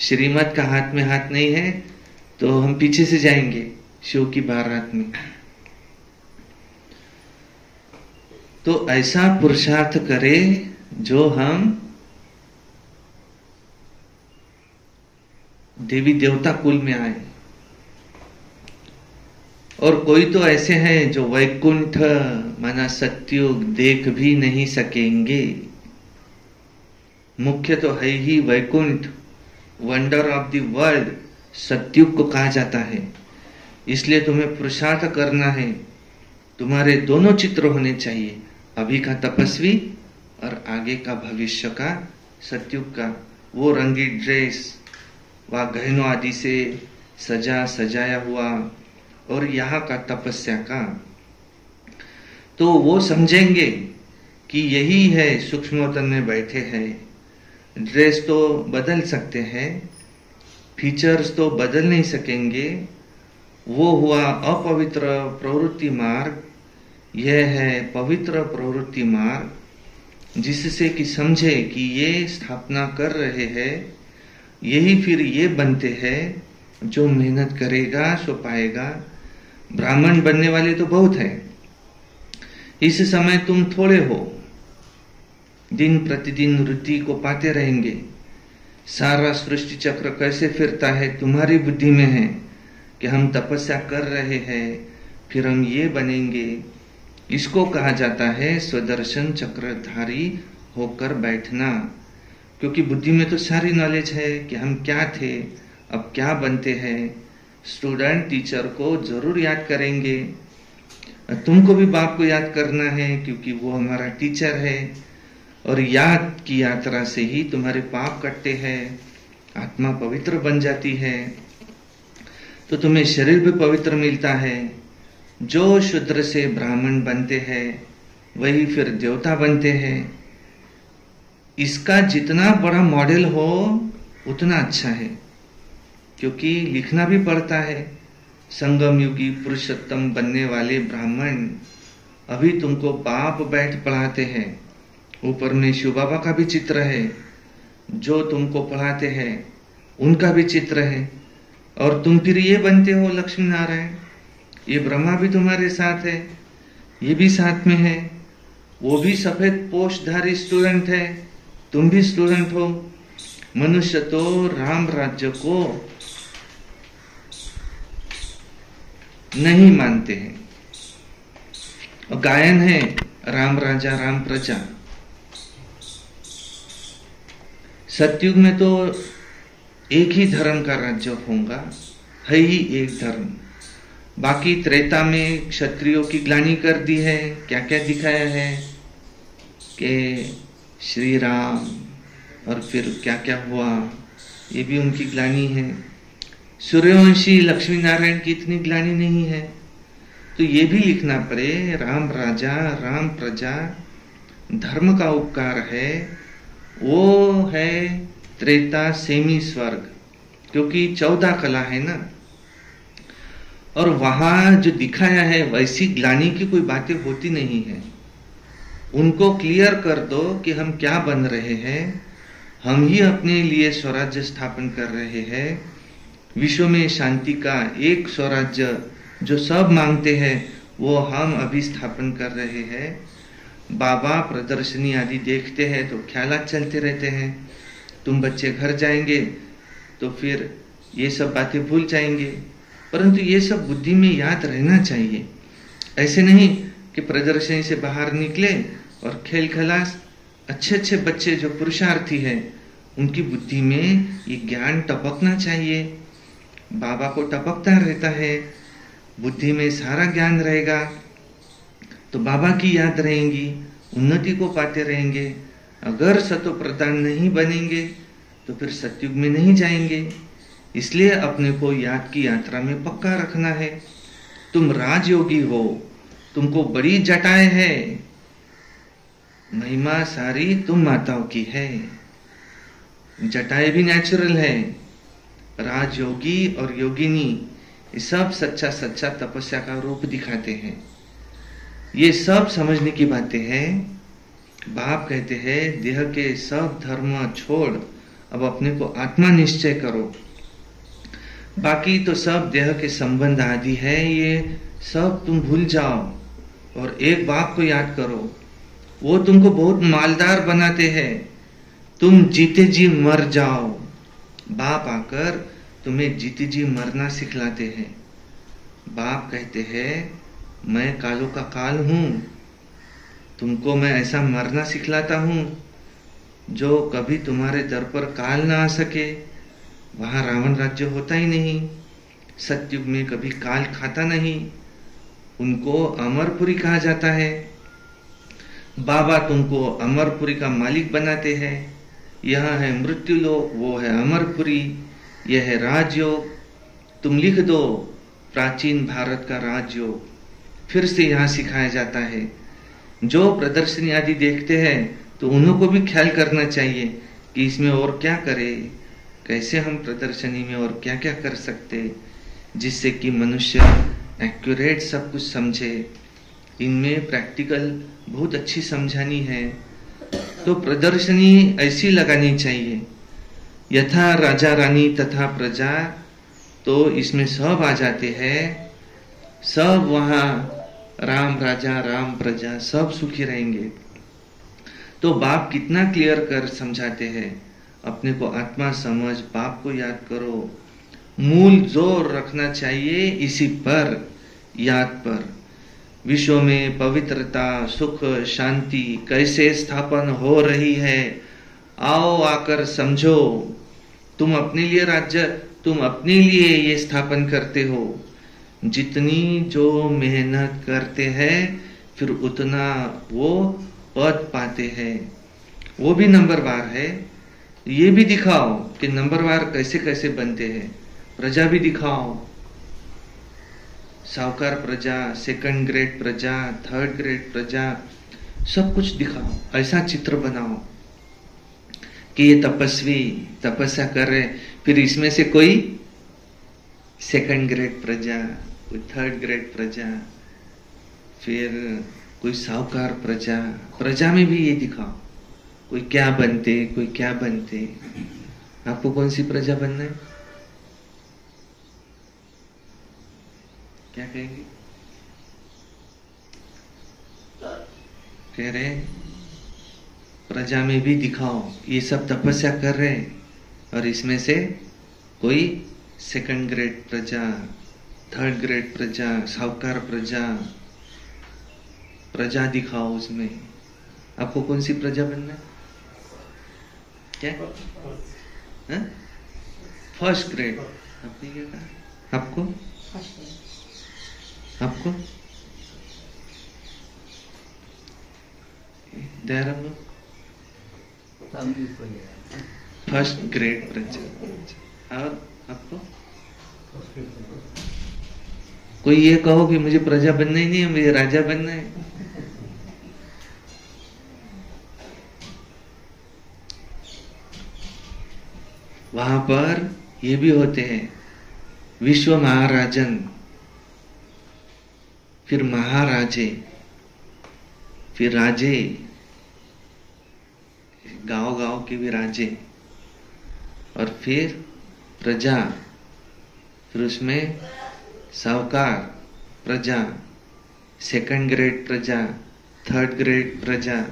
श्रीमत का हाथ में हाथ नहीं है तो हम पीछे से जाएंगे शिव की बारात में। तो ऐसा पुरुषार्थ करे जो हम देवी देवता कुल में आए। और कोई तो ऐसे हैं जो वैकुंठ माना सत्युग देख भी नहीं सकेंगे। मुख्य तो है ही Vaikunth, wonder of the world, Satyug को कहा जाता है। इसलिए तुम्हें पुरुषार्थ करना है। तुम्हारे दोनों चित्र होने चाहिए, अभी का तपस्वी और आगे का भविष्य का सत्युग का। वो रंगी ड्रेस, वह गहनों आदि से सजाया हुआ, और यहाँ का तपस्या का। तो वो समझेंगे कि यही है सूक्ष्मतन में बैठे हैं। ड्रेस तो बदल सकते हैं, फीचर्स तो बदल नहीं सकेंगे। वो हुआ अपवित्र प्रवृत्ति मार्ग, यह है पवित्र प्रवृत्ति मार्ग, जिससे कि समझे कि ये स्थापना कर रहे हैं, यही फिर ये बनते हैं। जो मेहनत करेगा सो पाएगा। ब्राह्मण बनने वाले तो बहुत है। इस समय तुम थोड़े हो, दिन प्रतिदिन वृद्धि को पाते रहेंगे। सारा सृष्टि चक्र कैसे फिरता है तुम्हारी बुद्धि में है कि हम तपस्या कर रहे हैं, फिर हम ये बनेंगे। इसको कहा जाता है स्वदर्शन चक्रधारी होकर बैठना। क्योंकि बुद्धि में तो सारी नॉलेज है कि हम क्या थे, अब क्या बनते हैं। स्टूडेंट टीचर को जरूर याद करेंगे। तुमको भी बाप को याद करना है, क्योंकि वो हमारा टीचर है। और याद की यात्रा से ही तुम्हारे पाप कटते हैं, आत्मा पवित्र बन जाती है, तो तुम्हें शरीर भी पवित्र मिलता है। जो शूद्र से ब्राह्मण बनते हैं वही फिर देवता बनते हैं। इसका जितना बड़ा मॉडल हो उतना अच्छा है, क्योंकि लिखना भी पड़ता है। संगम युगी पुरुषोत्तम बनने वाले ब्राह्मण अभी तुमको बाप बैठ पढ़ाते हैं। ऊपर में शिव बाबा का भी चित्र है, जो तुमको पढ़ाते हैं उनका भी चित्र है। और तुम फिर ये बनते हो लक्ष्मी नारायण। ये ब्रह्मा भी तुम्हारे साथ है, ये भी साथ में है, वो भी सफेद पोषधारी स्टूडेंट है, तुम भी स्टूडेंट हो। मनुष्य तो राम राज्य को नहीं मानते हैं। और गायन है राम राजा राम प्रजा। सतयुग में तो एक ही धर्म का राज्य होगा, है ही एक धर्म। बाकी त्रेता में क्षत्रियों की ग्लानि कर दी है। क्या क्या दिखाया है कि श्री राम, और फिर क्या क्या हुआ, ये भी उनकी ग्लानि है। सूर्यवंशी लक्ष्मी नारायण की इतनी ग्लानि नहीं है। तो ये भी लिखना पड़े राम राजा राम प्रजा, धर्म का उपकार है। वो है त्रेता सेमी स्वर्ग, क्योंकि 14 कला है ना। और वहां जो दिखाया है वैसी ग्लानि की कोई बातें होती नहीं है। उनको क्लियर कर दो कि हम क्या बन रहे हैं। हम ही अपने लिए स्वराज्य स्थापन कर रहे हैं। विश्व में शांति का एक स्वराज्य जो सब मांगते हैं वो हम अभी स्थापन कर रहे हैं। बाबा प्रदर्शनी आदि देखते हैं तो ख्यालात चलते रहते हैं। तुम बच्चे घर जाएंगे तो फिर ये सब बातें भूल जाएंगे, परंतु ये सब बुद्धि में याद रहना चाहिए। ऐसे नहीं कि प्रदर्शनी से बाहर निकले और खेल खलास। अच्छे अच्छे बच्चे जो पुरुषार्थी हैं उनकी बुद्धि में ये ज्ञान टपकना चाहिए। बाबा को टपकता रहता है, बुद्धि में सारा ज्ञान रहेगा तो बाबा की याद रहेंगी, उन्नति को पाते रहेंगे। अगर सतो प्रधान नहीं बनेंगे तो फिर सतयुग में नहीं जाएंगे। इसलिए अपने को याद की यात्रा में पक्का रखना है। तुम राजयोगी हो, तुमको बड़ी जटाएं है, महिमा सारी तुम माताओं की है। जटाएं भी नेचुरल है। राजयोगी और योगिनी ये सब सच्चा सच्चा तपस्या का रूप दिखाते हैं। ये सब समझने की बातें हैं। बाप कहते हैं देह के सब धर्म छोड़ अब अपने को आत्मा निश्चय करो। बाकी तो सब देह के संबंध आदि है, ये सब तुम भूल जाओ और एक बाप को याद करो। वो तुमको बहुत मालदार बनाते हैं, तुम जीते जी मर जाओ। बाप आकर तुम्हें जीते जी मरना सिखलाते हैं। बाप कहते हैं मैं कालों का काल हूं, तुमको मैं ऐसा मरना सिखलाता हूं जो कभी तुम्हारे दर पर काल ना आ सके। वहां रावण राज्य होता ही नहीं, सतयुग में कभी काल खाता नहीं, उनको अमरपुरी कहा जाता है। बाबा तुमको अमरपुरी का मालिक बनाते हैं। यह है मृत्युलोक, वो है अमरपुरी, यह है राजयोग। तुम लिख दो प्राचीन भारत का राजयोग, फिर से यहाँ सिखाया जाता है। जो प्रदर्शनी आदि देखते हैं तो उन्हों को भी ख्याल करना चाहिए कि इसमें और क्या करे, कैसे हम प्रदर्शनी में और क्या क्या कर सकते, जिससे कि मनुष्य एक्यूरेट सब कुछ समझे। इनमें प्रैक्टिकल बहुत अच्छी समझानी है, तो प्रदर्शनी ऐसी लगानी चाहिए। यथा राजा रानी तथा प्रजा, तो इसमें सब आ जाते हैं, सब वहां राम राजा राम प्रजा सब सुखी रहेंगे। तो बाप कितना क्लियर कर समझाते हैं, अपने को आत्मा समझ, बाप को याद करो। मूल जोर रखना चाहिए इसी पर, याद पर। विश्व में पवित्रता सुख शांति कैसे स्थापन हो रही है, आओ आकर समझो। तुम अपने लिए राज्य, तुम अपने लिए ये स्थापन करते हो। जितनी जो मेहनत करते हैं फिर उतना वो पद पाते हैं। वो भी नंबरवार है, ये भी दिखाओ कि नंबरवार कैसे कैसे बनते हैं। प्रजा भी दिखाओ, सावकार प्रजा, सेकंड ग्रेड प्रजा, थर्ड ग्रेड प्रजा, सब कुछ दिखाओ। ऐसा चित्र बनाओ कि ये तपस्वी तपस्या कर रहे, फिर इसमें से कोई सेकंड ग्रेड प्रजा, कोई थर्ड ग्रेड प्रजा, फिर कोई सावकार प्रजा। प्रजा में भी ये दिखाओ, कोई क्या बनते, कोई क्या बनते। आपको कौन सी प्रजा बनना है? क्या कहेंगे? कह रहे प्रजा में भी दिखाओ, ये सब तपस्या कर रहे और इसमें से कोई सेकंड ग्रेड प्रजा, थर्ड ग्रेड प्रजा, सावकार प्रजा, प्रजा दिखाओ उसमें। आपको कौन सी प्रजा बनना है? क्या? First grade. आपने क्या कहा? आपको आपको दयाराम फर्स्ट ग्रेड प्रजा। और आपको कोई ये कहो कि मुझे प्रजा बनना ही नहीं है, मुझे राजा बनना है। वहां पर ये भी होते हैं विश्व महाराजन, फिर महाराजे, फिर राजे, गांव गांव के भी राजे, और फिर प्रजा, फिर उसमें सावकार प्रजा, सेकंड ग्रेड प्रजा, थर्ड ग्रेड प्रजा।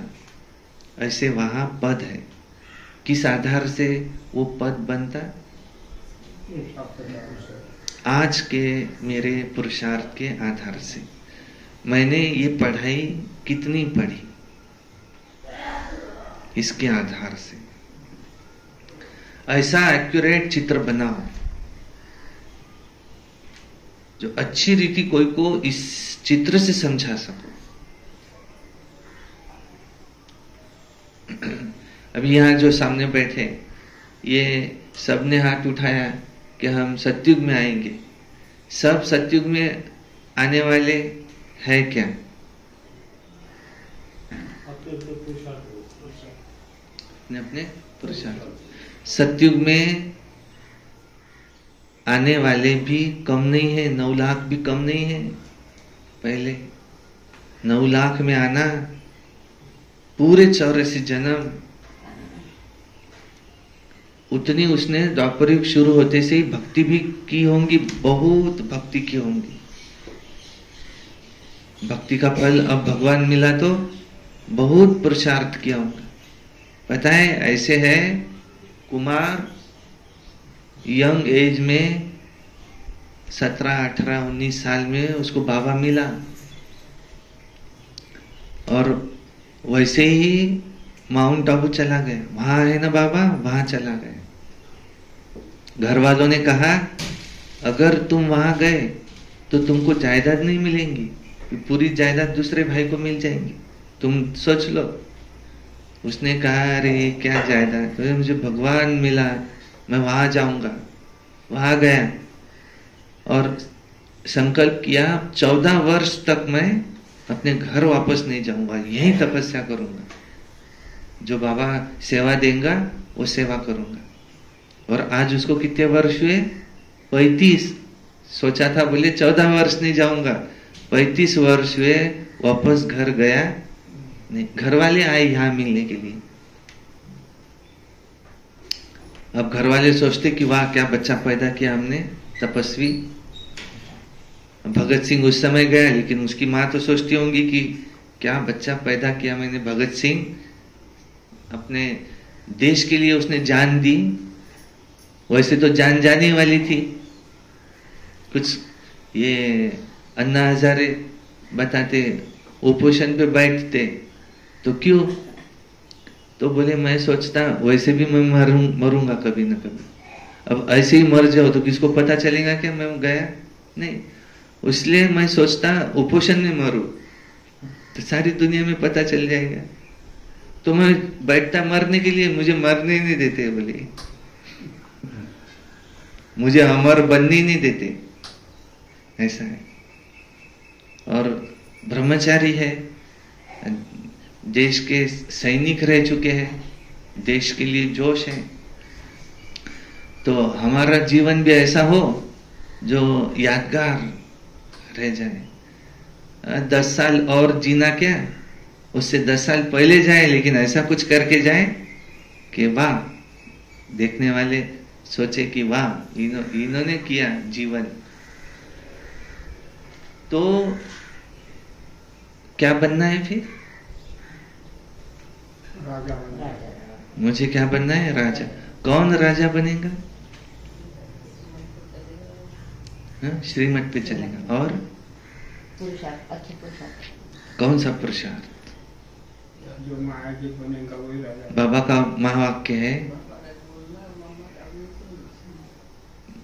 ऐसे वहां पद है। किस आधार से वो पद बनता? आज के मेरे पुरुषार्थ के आधार से। मैंने ये पढ़ाई कितनी पढ़ी, इसके आधार से ऐसा एक्यूरेट चित्र बनाओ जो अच्छी रीति कोई को इस चित्र से समझा सको। अभी यहाँ जो सामने बैठे, ये सबने हाथ उठाया कि हम सतयुग में आएंगे। सब सतयुग में आने वाले है क्या? अपने पुरुषार्थ। सतयुग में आने वाले भी कम नहीं है, 9 लाख भी कम नहीं है। पहले 9 लाख में आना, पूरे 84 जन्म, उतनी उसने द्वापर युग शुरू होते से ही भक्ति भी की होंगी, बहुत भक्ति की होंगी। भक्ति का फल अब भगवान मिला तो बहुत पुरुषार्थ किया होगा। पता है ऐसे है, कुमार यंग एज में 17, 18, 19 साल में उसको बाबा मिला और वैसे ही माउंट आबू चला गए। वहां है ना बाबा, वहां चला गए। घर वालों ने कहा अगर तुम वहां गए तो तुमको जायदाद नहीं मिलेंगी, पूरी जायदाद दूसरे भाई को मिल जाएंगी, तुम सोच लो। उसने कहा अरे क्या जायदाद, तो मुझे भगवान मिला, मैं वहां जाऊंगा। वहां गया और संकल्प किया 14 वर्ष तक मैं अपने घर वापस नहीं जाऊंगा, यही तपस्या करूंगा, जो बाबा सेवा देंगे वो सेवा करूंगा। और आज उसको कितने वर्ष हुए? 35। सोचा था बोले 14 वर्ष नहीं जाऊंगा, 35 वर्ष हुए, वापस घर गया नहीं। घर वाले आए यहां मिलने के लिए। अब घर वाले सोचते कि वाह क्या बच्चा पैदा किया हमने, तपस्वी। भगत सिंह उस समय गया, लेकिन उसकी माँ तो सोचती होंगी कि क्या बच्चा पैदा किया मैंने भगत सिंह, अपने देश के लिए उसने जान दी। वैसे तो जान जाने वाली थी। कुछ ये अन्ना हजारे बताते उपोषण पे बैठते तो क्यों, तो बोले मैं सोचता वैसे भी मैं मरूंगा कभी ना कभी, अब ऐसे ही मर जाओ तो किसको पता चलेगा कि मैं गया नहीं, इसलिए मैं सोचता उपोषण में मरूं तो सारी दुनिया में पता चल जाएगा। तो मैं बैठता मरने के लिए, मुझे मरने नहीं देते, बोले मुझे अमर बनने नहीं देते, ऐसा है। और ब्रह्मचारी है, देश के सैनिक रह चुके हैं, देश के लिए जोश है। तो हमारा जीवन भी ऐसा हो जो यादगार रह जाए। 10 साल और जीना क्या, उससे 10 साल पहले जाए, लेकिन ऐसा कुछ करके जाए कि वाह, देखने वाले सोचे कि वाह इन्होंने किया जीवन। तो क्या बनना है फिर? राजा। मुझे क्या बनना है? राजा। कौन राजा बनेगा? श्रीमत पे चलेगा। और पुरुषार्थ, अच्छे पुरुषार्थ। कौन सा पुरुषार्थ? जो महाराज बनेगा वही राजा। बाबा का महावाक्य है,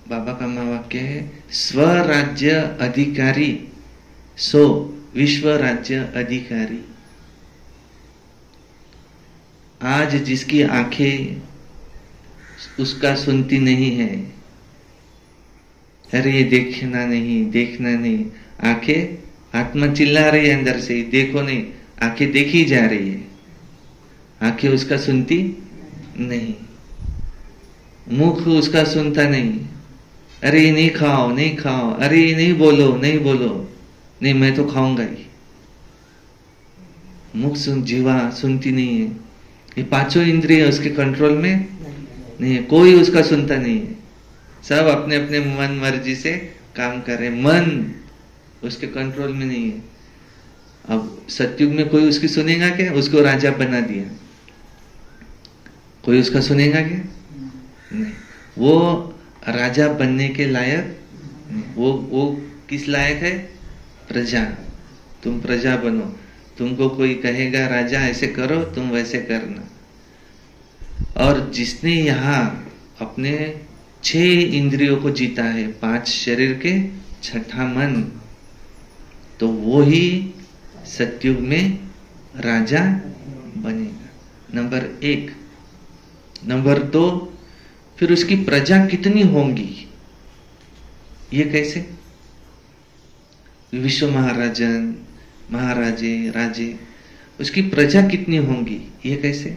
बाबा का महावाक्य है, स्वराज्य अधिकारी सो विश्व राज्य अधिकारी। आज जिसकी आंखें उसका सुनती नहीं है, अरे ये देखना नहीं, देखना नहीं, आंखें आत्मा चिल्ला रही है अंदर से, देखो नहीं, आंखें देखी जा रही है, आंखें उसका सुनती नहीं, मुख उसका सुनता नहीं, अरे ये नहीं खाओ, नहीं खाओ, अरे ये नहीं बोलो, नहीं बोलो, नहीं मैं तो खाऊंगा ही। मुख जीवा सुनती नहीं है, ये पांचों इंद्रिय उसके कंट्रोल में नहीं है, कोई उसका सुनता नहीं है, सब अपने अपने मन मर्जी से काम कर रहे, मन उसके कंट्रोल में नहीं है। अब सतयुग में कोई उसकी सुनेगा क्या? उसको राजा बना दिया, कोई उसका सुनेगा क्या? नहीं, वो राजा बनने के लायक नहीं। वो किस लायक है? प्रजा। तुम प्रजा बनो, तुमको कोई कहेगा राजा ऐसे करो, तुम वैसे करना। और जिसने यहाँ अपने 6 इंद्रियों को जीता है, 5 शरीर के, 6ठा मन, तो वो ही सतयुग में राजा बनेगा। नंबर 1। नंबर 2, फिर उसकी प्रजा कितनी होंगी? ये कैसे? विश्व महाराजन, महाराजे, राजे, उसकी प्रजा कितनी होंगी? ये कैसे?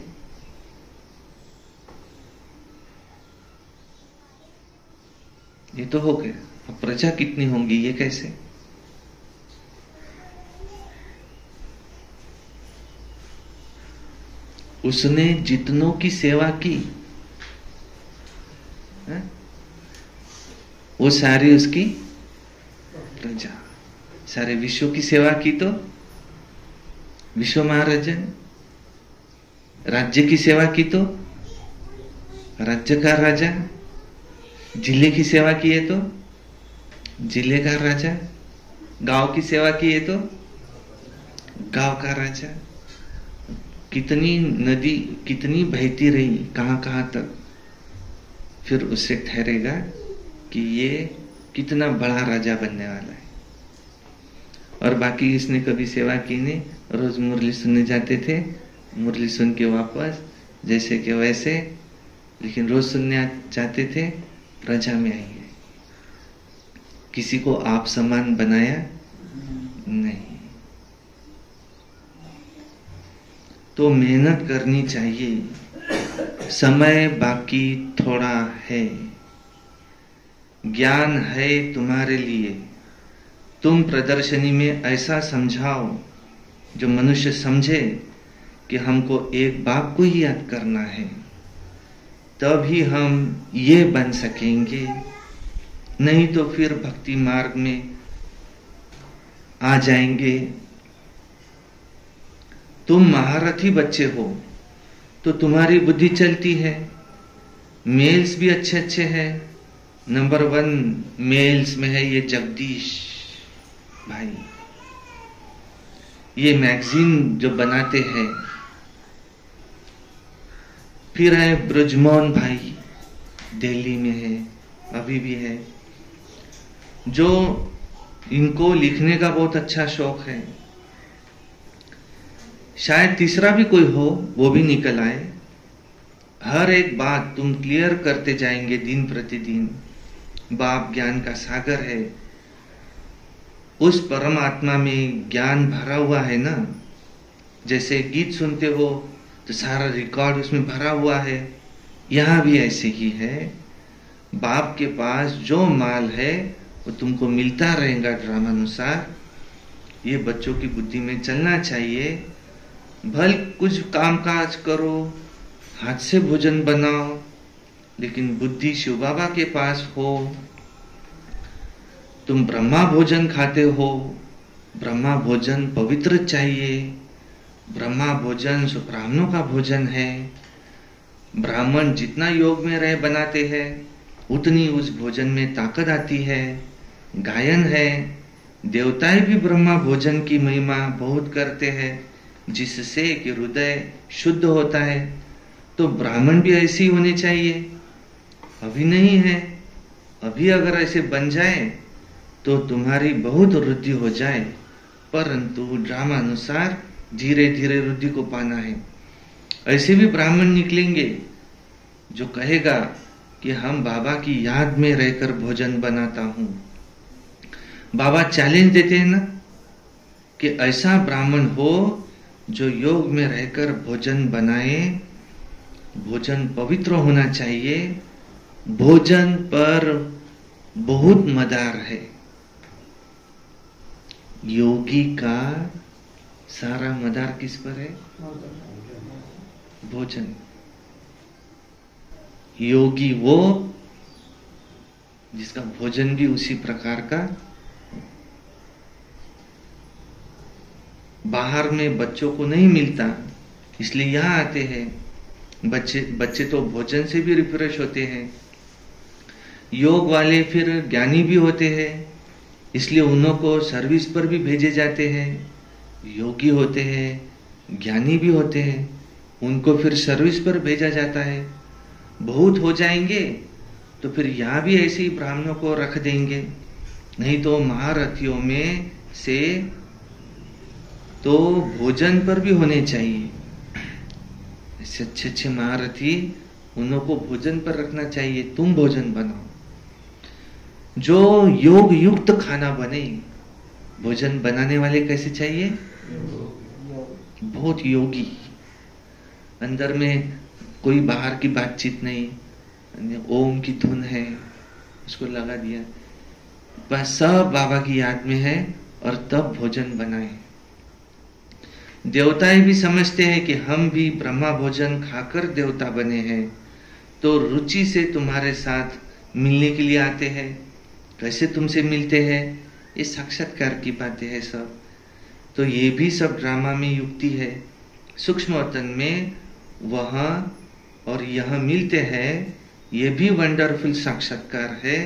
ये तो हो गया, अब प्रजा कितनी होंगी ये कैसे? उसने जितनों की सेवा की वो सारी उसकी प्रजा। सारे विश्व की सेवा की तो विश्व महाराजा, राज्य की सेवा की तो राज्य का राजा, जिले की सेवा की है तो जिले का राजा, गांव की सेवा की है तो गांव का राजा। कितनी नदी कितनी बहती रही कहां कहां तक, फिर उससे ठहरेगा कि ये कितना बड़ा राजा बनने वाला है। और बाकी इसने कभी सेवा की नहीं, रोज मुरली सुनने जाते थे, मुरली सुन के वापस जैसे कि वैसे, लेकिन रोज सुनने जाते थे, प्रजा में आई है, किसी को आप समान बनाया नहीं। तो मेहनत करनी चाहिए, समय बाकी थोड़ा है, ज्ञान है तुम्हारे लिए, तुम प्रदर्शनी में ऐसा समझाओ जो मनुष्य समझे कि हमको एक बाप को ही याद करना है, तभी हम ये बन सकेंगे। नहीं तो फिर भक्ति मार्ग में आ जाएंगे। तुम महारथी बच्चे हो तो तुम्हारी बुद्धि चलती है, मेल्स भी अच्छे अच्छे हैं। नंबर 1 मेल्स में है ये जगदीश भाई, ये मैगजीन जो बनाते हैं। फिर है ब्रजमोहन भाई, दिल्ली में है, अभी भी है, जो इनको लिखने का बहुत अच्छा शौक है। शायद तीसरा भी कोई हो, वो भी निकल आए। हर एक बात तुम क्लियर करते जाएंगे दिन प्रतिदिन। बाप ज्ञान का सागर है, उस परमात्मा में ज्ञान भरा हुआ है ना। जैसे गीत सुनते हो तो सारा रिकॉर्ड उसमें भरा हुआ है, यहां भी ऐसे ही है। बाप के पास जो माल है वो तुमको मिलता रहेगा ड्रामानुसार। ये बच्चों की बुद्धि में चलना चाहिए। भल कुछ काम काज करो, हाथ से भोजन बनाओ, लेकिन बुद्धि शिव बाबा के पास हो। तुम ब्रह्मा भोजन खाते हो, ब्रह्मा भोजन पवित्र चाहिए। ब्रह्मा भोजन ब्राह्मणों का भोजन है। ब्राह्मण जितना योग में रह बनाते हैं उतनी उस भोजन में ताकत आती है। गायन है, देवताएं भी ब्रह्मा भोजन की महिमा बहुत करते हैं, जिससे कि हृदय शुद्ध होता है। तो ब्राह्मण भी ऐसे ही होने चाहिए। अभी नहीं है, अभी अगर ऐसे बन जाए तो तुम्हारी बहुत वृद्धि हो जाए, परंतु ड्रामा अनुसार धीरे धीरे वृद्धि को पाना है। ऐसे भी ब्राह्मण निकलेंगे जो कहेगा कि हम बाबा की याद में रहकर भोजन बनाता हूं। बाबा चैलेंज देते हैं ना कि ऐसा ब्राह्मण हो जो योग में रहकर भोजन बनाए। भोजन पवित्र होना चाहिए। भोजन पर बहुत मदार है। योगी का सारा मदार किस पर है? भोजन। योगी वो जिसका भोजन भी उसी प्रकार का। बाहर में बच्चों को नहीं मिलता, इसलिए यहां आते हैं। बच्चे तो भोजन से भी रिफ्रेश होते हैं। योग वाले फिर ज्ञानी भी होते हैं, इसलिए उन्हों को सर्विस पर भी भेजे जाते हैं। योगी होते हैं, ज्ञानी भी होते हैं, उनको फिर सर्विस पर भेजा जाता है। बहुत हो जाएंगे तो फिर यहाँ भी ऐसे ही ब्राह्मणों को रख देंगे। नहीं तो महारथियों में से तो भोजन पर भी होने चाहिए। ऐसे अच्छे अच्छे महारथी, उन्हों को भोजन पर रखना चाहिए। तुम भोजन बनाओ जो योग युक्त खाना बने। भोजन बनाने वाले कैसे चाहिए? बहुत योगी। अंदर में कोई बाहर की बातचीत नहीं, ओम की धुन है, उसको लगा दिया, बस सब बाबा की याद में है, और तब भोजन बनाए। देवताएं भी समझते हैं कि हम भी ब्रह्मा भोजन खाकर देवता बने हैं, तो रुचि से तुम्हारे साथ मिलने के लिए आते हैं। कैसे तुमसे मिलते हैं, ये साक्षात्कार की बातें हैं सब। तो ये भी सब ड्रामा में युक्ति है। सूक्ष्म वतन में वहां और यह मिलते हैं, ये भी वंडरफुल साक्षात्कार है,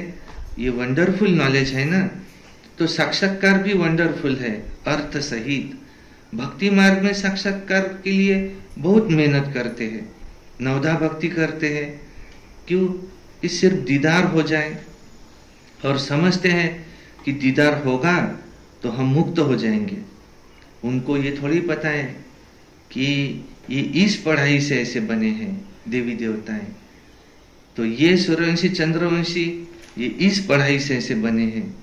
ये वंडरफुल नॉलेज है ना। तो साक्षात्कार भी वंडरफुल है अर्थ सहित। भक्ति मार्ग में साक्षात्कार के लिए बहुत मेहनत करते हैं, नवधा भक्ति करते हैं, क्यों कि सिर्फ दीदार हो जाए, और समझते हैं कि दीदार होगा तो हम मुक्त हो जाएंगे। उनको ये थोड़ी पता है कि ये इस पढ़ाई से ऐसे बने हैं देवी देवताएं, तो ये सूर्यवंशी चंद्रवंशी ये इस पढ़ाई से ऐसे बने हैं।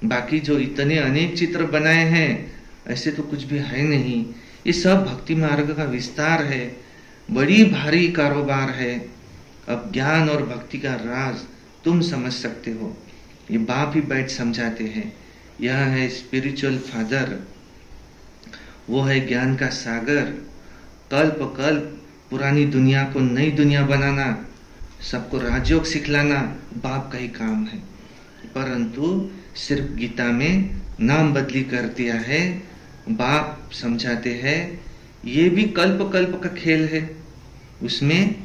बाकी जो इतने अनेक चित्र बनाए हैं ऐसे तो कुछ भी है नहीं। ये सब भक्ति मार्ग का विस्तार है, बड़ी भारी कारोबार है। अब ज्ञान और भक्ति का राज तुम समझ सकते हो, ये बाप ही बैठ समझाते हैं। यह है स्पिरिचुअल फादर, वो है ज्ञान का सागर। कल्प कल्प पुरानी दुनिया को नई दुनिया बनाना, सबको राजयोग सिखलाना बाप का ही काम है। परंतु सिर्फ गीता में नाम बदली कर दिया है। बाप समझाते हैं ये भी कल्प कल्प का खेल है। उसमें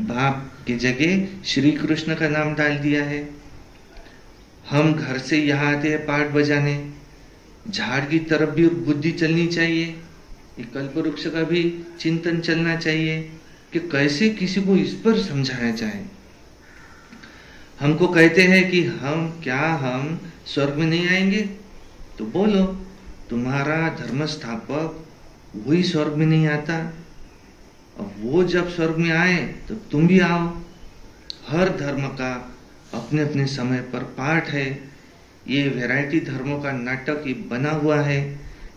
बाप की जगह श्री कृष्ण का नाम डाल दिया है। हम घर से यहाँ आते हैं पाठ बजाने, झाड़ की तरफ भी बुद्धि चलनी चाहिए, ये कल्प वृक्ष का भी चिंतन चलना चाहिए कि कैसे किसी को इस पर समझाया जाए। हमको कहते हैं कि हम स्वर्ग में नहीं आएंगे, तो बोलो तुम्हारा धर्म स्थापक वही स्वर्ग में नहीं आता, अब वो जब स्वर्ग में आए तो तुम भी आओ। हर धर्म का अपने अपने समय पर पाठ है। ये वैरायटी धर्मों का नाटक ये बना हुआ है,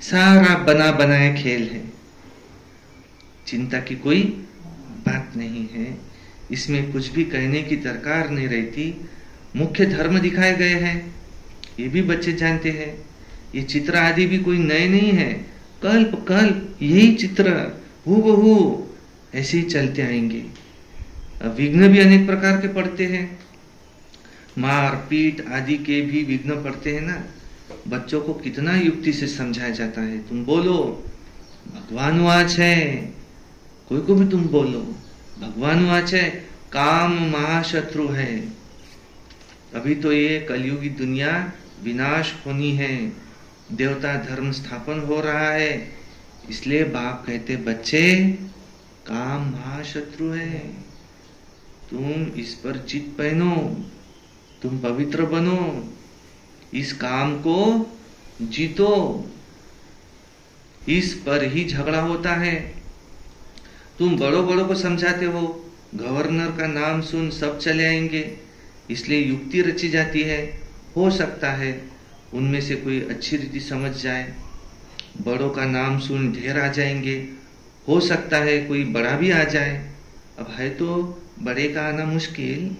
सारा बना बनाया खेल है। चिंता की कोई बात नहीं है, इसमें कुछ भी कहने की दरकार नहीं रहती। मुख्य धर्म दिखाए गए हैं, ये भी बच्चे जानते हैं। ये चित्र आदि भी कोई नए नहीं है, कल्प कल्प यही चित्र हूबहू ऐसे ही चलते आएंगे। विघ्न भी अनेक प्रकार के पड़ते हैं, मार पीट आदि के भी विघ्न पड़ते हैं ना। बच्चों को कितना युक्ति से समझाया जाता है। तुम बोलो भगवान वाच है, कोई को भी तुम बोलो भगवान वाच है, काम महाशत्रु है। अभी तो ये कलयुगी दुनिया विनाश होनी है, देवता धर्म स्थापन हो रहा है, इसलिए बाप कहते बच्चे काम महाशत्रु है, तुम इस पर चित पहनो, तुम पवित्र बनो, इस काम को जीतो। इस पर ही झगड़ा होता है। तुम बड़ों बड़ों को समझाते हो, गवर्नर का नाम सुन सब चले आएंगे, इसलिए युक्ति रची जाती है। हो सकता है उनमें से कोई अच्छी रीति समझ जाए, बड़ों का नाम सुन ढेर आ जाएंगे। हो सकता है कोई बड़ा भी आ जाए। अब है तो बड़े का आना मुश्किल।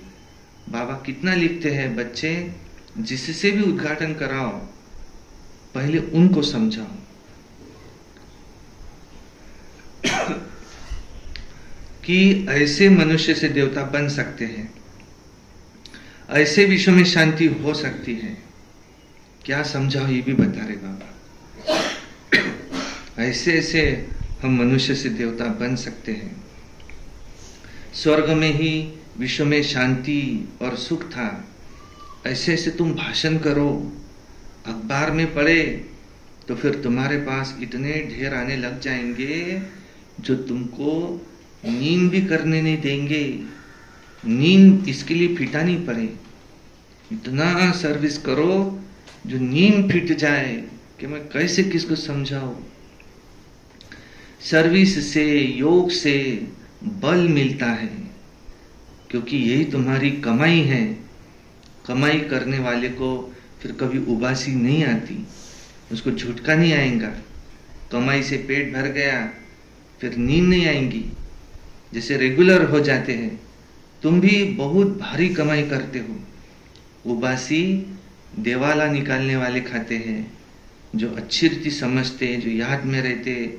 बाबा कितना लिखते हैं, बच्चे जिससे भी उद्घाटन कराओ पहले उनको समझाओ। कि ऐसे मनुष्य से देवता बन सकते हैं, ऐसे विश्व में शांति हो सकती है। क्या समझाओ ये भी बता रहे बाबा। ऐसे ऐसे हम मनुष्य से देवता बन सकते हैं। स्वर्ग में ही विश्व में शांति और सुख था, ऐसे ऐसे तुम भाषण करो, अखबार में पढ़े तो फिर तुम्हारे पास इतने ढेर आने लग जाएंगे जो तुमको नींद भी करने नहीं देंगे। नींद इसके लिए फिटानी पड़े, इतना सर्विस करो जो नींद फिट जाए कि मैं कैसे किसको समझाऊं। सर्विस से योग से बल मिलता है, क्योंकि यही तुम्हारी कमाई है। कमाई करने वाले को फिर कभी उबासी नहीं आती, उसको झुटका नहीं आएगा। कमाई से पेट भर गया फिर नींद नहीं आएंगी, जैसे रेगुलर हो जाते हैं। तुम भी बहुत भारी कमाई करते हो, उबासी देवाला निकालने वाले खाते हैं। जो अच्छी रीति समझते, जो याद में रहते,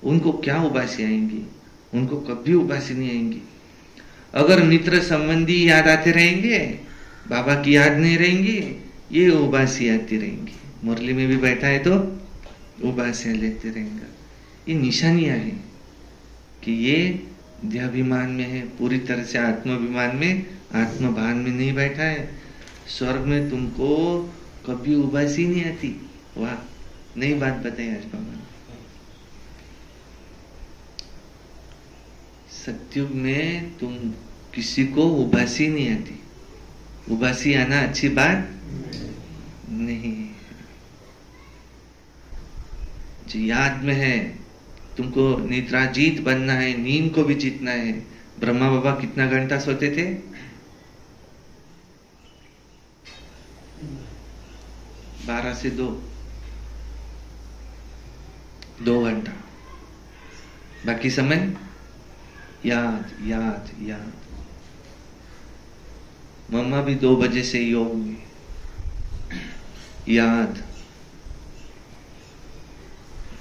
उनको क्या उबासी आएंगी, उनको कभी उबासी नहीं आएंगी। अगर मित्र संबंधी याद आते रहेंगे, बाबा की याद नहीं रहेंगी, ये उबासी आती रहेंगी। मुरली में भी बैठा है तो उबासियां लेते रहेंगे। ये निशानियां हैं कि ये देहाभिमान में है, पूरी तरह से आत्माभिमान में, आत्मभान में नहीं बैठा है। स्वर्ग में तुमको कभी उबासी नहीं आती। वाह, नई बात बताई आज बाबा ने। सत्युग में तुम किसी को उबासी नहीं आती। उबासी आना अच्छी बात नहीं। जो याद में है तुमको निद्राजीत बनना है, नींद को भी जीतना है। ब्रह्मा बाबा कितना घंटा सोते थे? 12 से 2 घंटा। बाकी समय याद याद याद। मम्मा भी 2 बजे से योग में याद।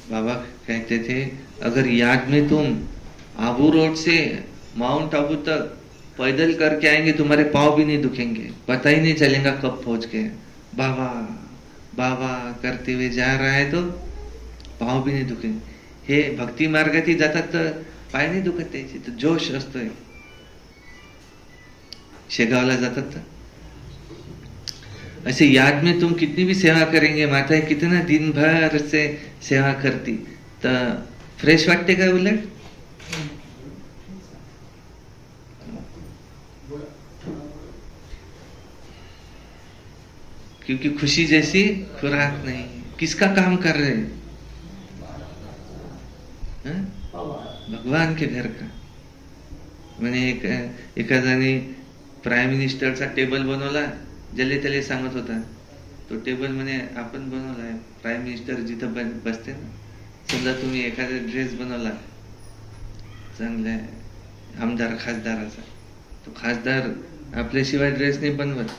बाबा कहते थे अगर याद में तुम आबू रोड से माउंट आबू तक पैदल करके आएंगे, तुम्हारे पाँव भी नहीं दुखेंगे, पता ही नहीं चलेगा कब पहुंच गए। बाबा बाबा करते हुए जा रहा है तो पाँव भी नहीं दुखेंगे। हे भक्ती मार्गाती जातात तर पाय नाही दुखत त्याचे, तो जोश असतोय। शेगावला जातात तर ऐसे याद में तुम कितनी भी सेवा करेंगे, माता कितना दिन भर से सेवा करती, तो फ्रेश वाटते का उलट? क्योंकि खुशी जैसी खुराक नहीं। किसका काम कर रहे हैं? भगवान के घर का। मैंने एखाद्याने प्राईम मिनिस्टरचा टेबल बनवला, जले त्याला सांगत होता, तो टेबल म्हणे आपण बनवलाय, प्राईम मिनिस्टर जिथं बसते ना, समजा तुम्ही एखादा ड्रेस बनवला चांगला आमदार खासदाराचा, तो खासदार आपल्याशिवाय ड्रेस नाही बनवत,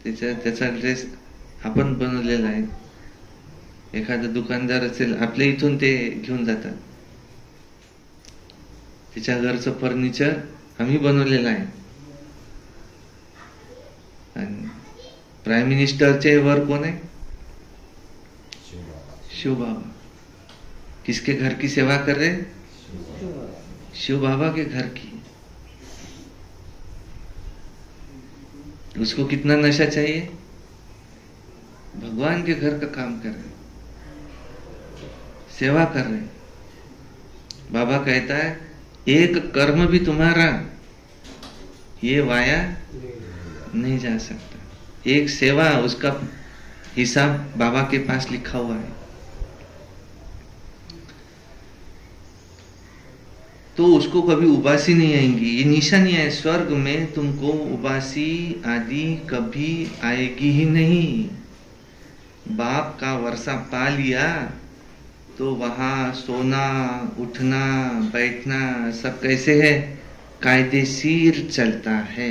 त्याचा ड्रेस आपण बनवलेला आहे। एखादा दुकानदार असेल आपल्या इथून ते घेऊन जातात, त्याच्या घरचं फर्निचर आम्ही बनवलेलं आहे। आणि प्राइम मिनिस्टरचे वर कौन है? शिव बाबा। किसके घर की सेवा कर रहे? शिव बाबा के घर की। उसको कितना नशा चाहिए? भगवान के घर का काम कर रहे, सेवा कर रहे। बाबा कहता है एक कर्म भी तुम्हारा ये वाया नहीं जा सकता। एक सेवा, उसका हिसाब बाबा के पास लिखा हुआ है। तो उसको कभी उबासी नहीं आएंगी। ये निशानी है, स्वर्ग में तुमको उबासी आदि कभी आएगी ही नहीं। बाप का वर्षा पा लिया तो वहां सोना, उठना, बैठना सब कैसे है? कायदेशीर चलता है,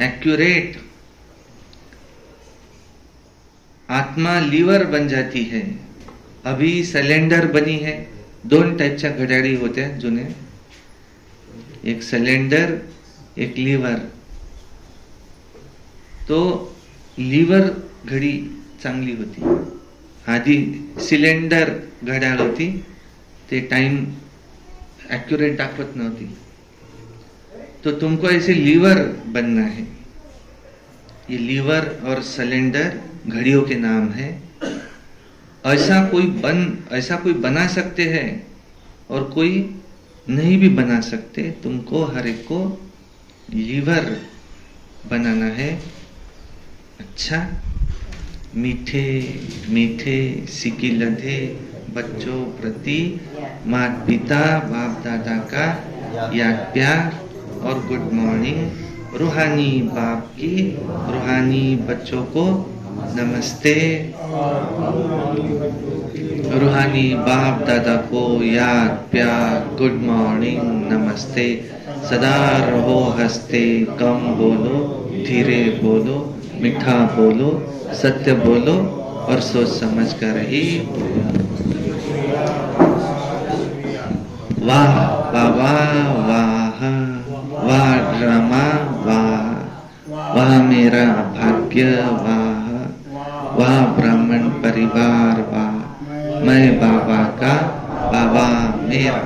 एक्यूरेट। आत्मा लीवर बन जाती है। अभी सिलेंडर बनी है। 2 टाइपच्या घड्याळी होत्या जुने, एक सिलेंडर, एक लीवर। तो लीवर घडी चांगली होती। आधी सिलेंडर घड्याळ होती, ते टाइम एक्यूरेट दाखवत नव्हती। तो तुमको ऐसे लीवर बनना है। ये लीवर और सिलेंडर घड़ियों के नाम है। ऐसा कोई बना सकते हैं और कोई नहीं भी बना सकते। तुमको हर एक को लीवर बनाना है। अच्छा, मीठे मीठे सिकी लधे बच्चों प्रति माता पिता बाप दादा का याद प्यार और गुड मॉर्निंग। रूहानी बाप की रूहानी बच्चों को नमस्ते। रूहानी बाप दादा को याद प्यार गुड मॉर्निंग नमस्ते। सदा रहो हंसते, कम बोलो, धीरे बोलो, मीठा बोलो, सत्य बोलो और सोच समझ कर ही वाह बाबा वाह, वाह ड्रामा वाह, वाह मेरा भाग्य वाह। वह ब्राह्मण परिवार वा, मैं बाबा का, बाबा मेरा,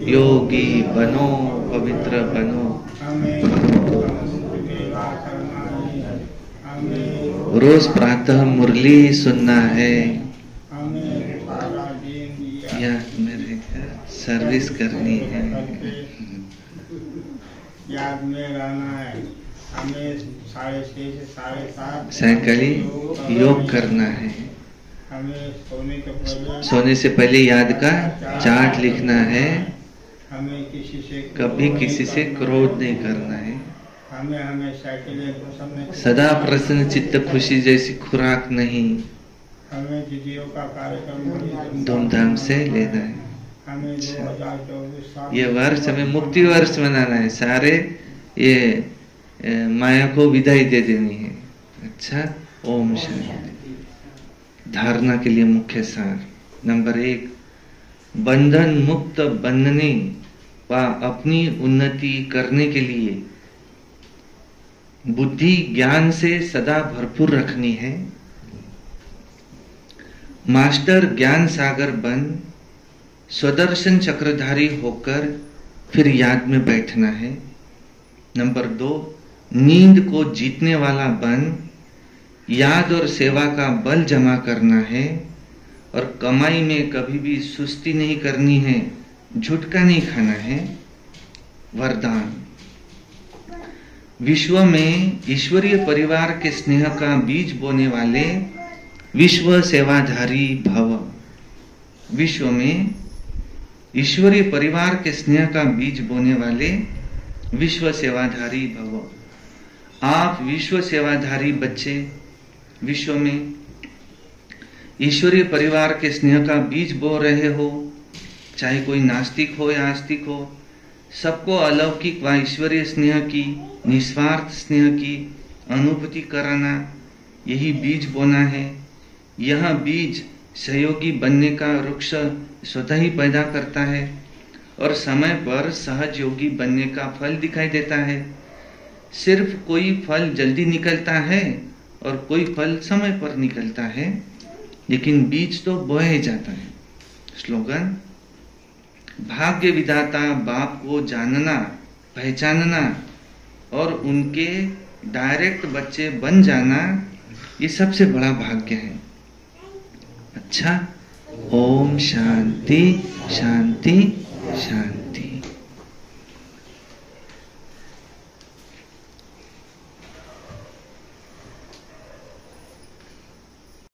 योगी बनो पवित्र बनो। रोज प्रातः मुरली सुनना है या मेरे घर सर्विस करनी है, याद में रहना है। हमें 6:30 से 7:30 सायंकाली योग करना है। हमें सोने से पहले याद का चार्ट लिखना है। हमें कभी किसी से क्रोध नहीं करना है। हमें हमेशा के लिए प्रसन्न, सदा प्रसन्न चित्त खुशी जैसी खुराक नहीं, हमें दीदियों का कार्यक्रम धूमधाम से लेना है। हमें 2024 साल ये वर्ष हमें मुक्ति वर्ष मनाना है। सारे ये माया को विदाई दे देनी है। अच्छा, ओम शांति। धारणा के लिए मुख्य सार नंबर 1, बंधन मुक्त बनने व अपनी उन्नति करने के लिए बुद्धि ज्ञान से सदा भरपूर रखनी है। मास्टर ज्ञान सागर बन स्वदर्शन चक्रधारी होकर फिर याद में बैठना है। नंबर 2, नींद को जीतने वाला बन याद और सेवा का बल जमा करना है और कमाई में कभी भी सुस्ती नहीं करनी है, झुटका नहीं खाना है। वरदान, विश्व में ईश्वरीय परिवार के स्नेह का बीज बोने वाले विश्व सेवाधारी भव। विश्व में ईश्वरीय परिवार के स्नेह का बीज बोने वाले विश्व सेवाधारी भव। आप विश्व सेवाधारी बच्चे विश्व में ईश्वरीय परिवार के स्नेह का बीज बो रहे हो, चाहे कोई नास्तिक हो या आस्तिक हो, सबको अलौकिक व ईश्वरीय स्नेह की, निस्वार्थ स्नेह की अनुभूति कराना, यही बीज बोना है। यह बीज सहयोगी बनने का वृक्ष स्वतः ही पैदा करता है और समय पर सहज योगी बनने का फल दिखाई देता है। सिर्फ कोई फल जल्दी निकलता है और कोई फल समय पर निकलता है, लेकिन बीज तो बोया ही जाता है। स्लोगन, भाग्य विधाता बाप को जानना, पहचानना और उनके डायरेक्ट बच्चे बन जाना, ये सबसे बड़ा भाग्य है। अच्छा, ओम शांति शांति शांति।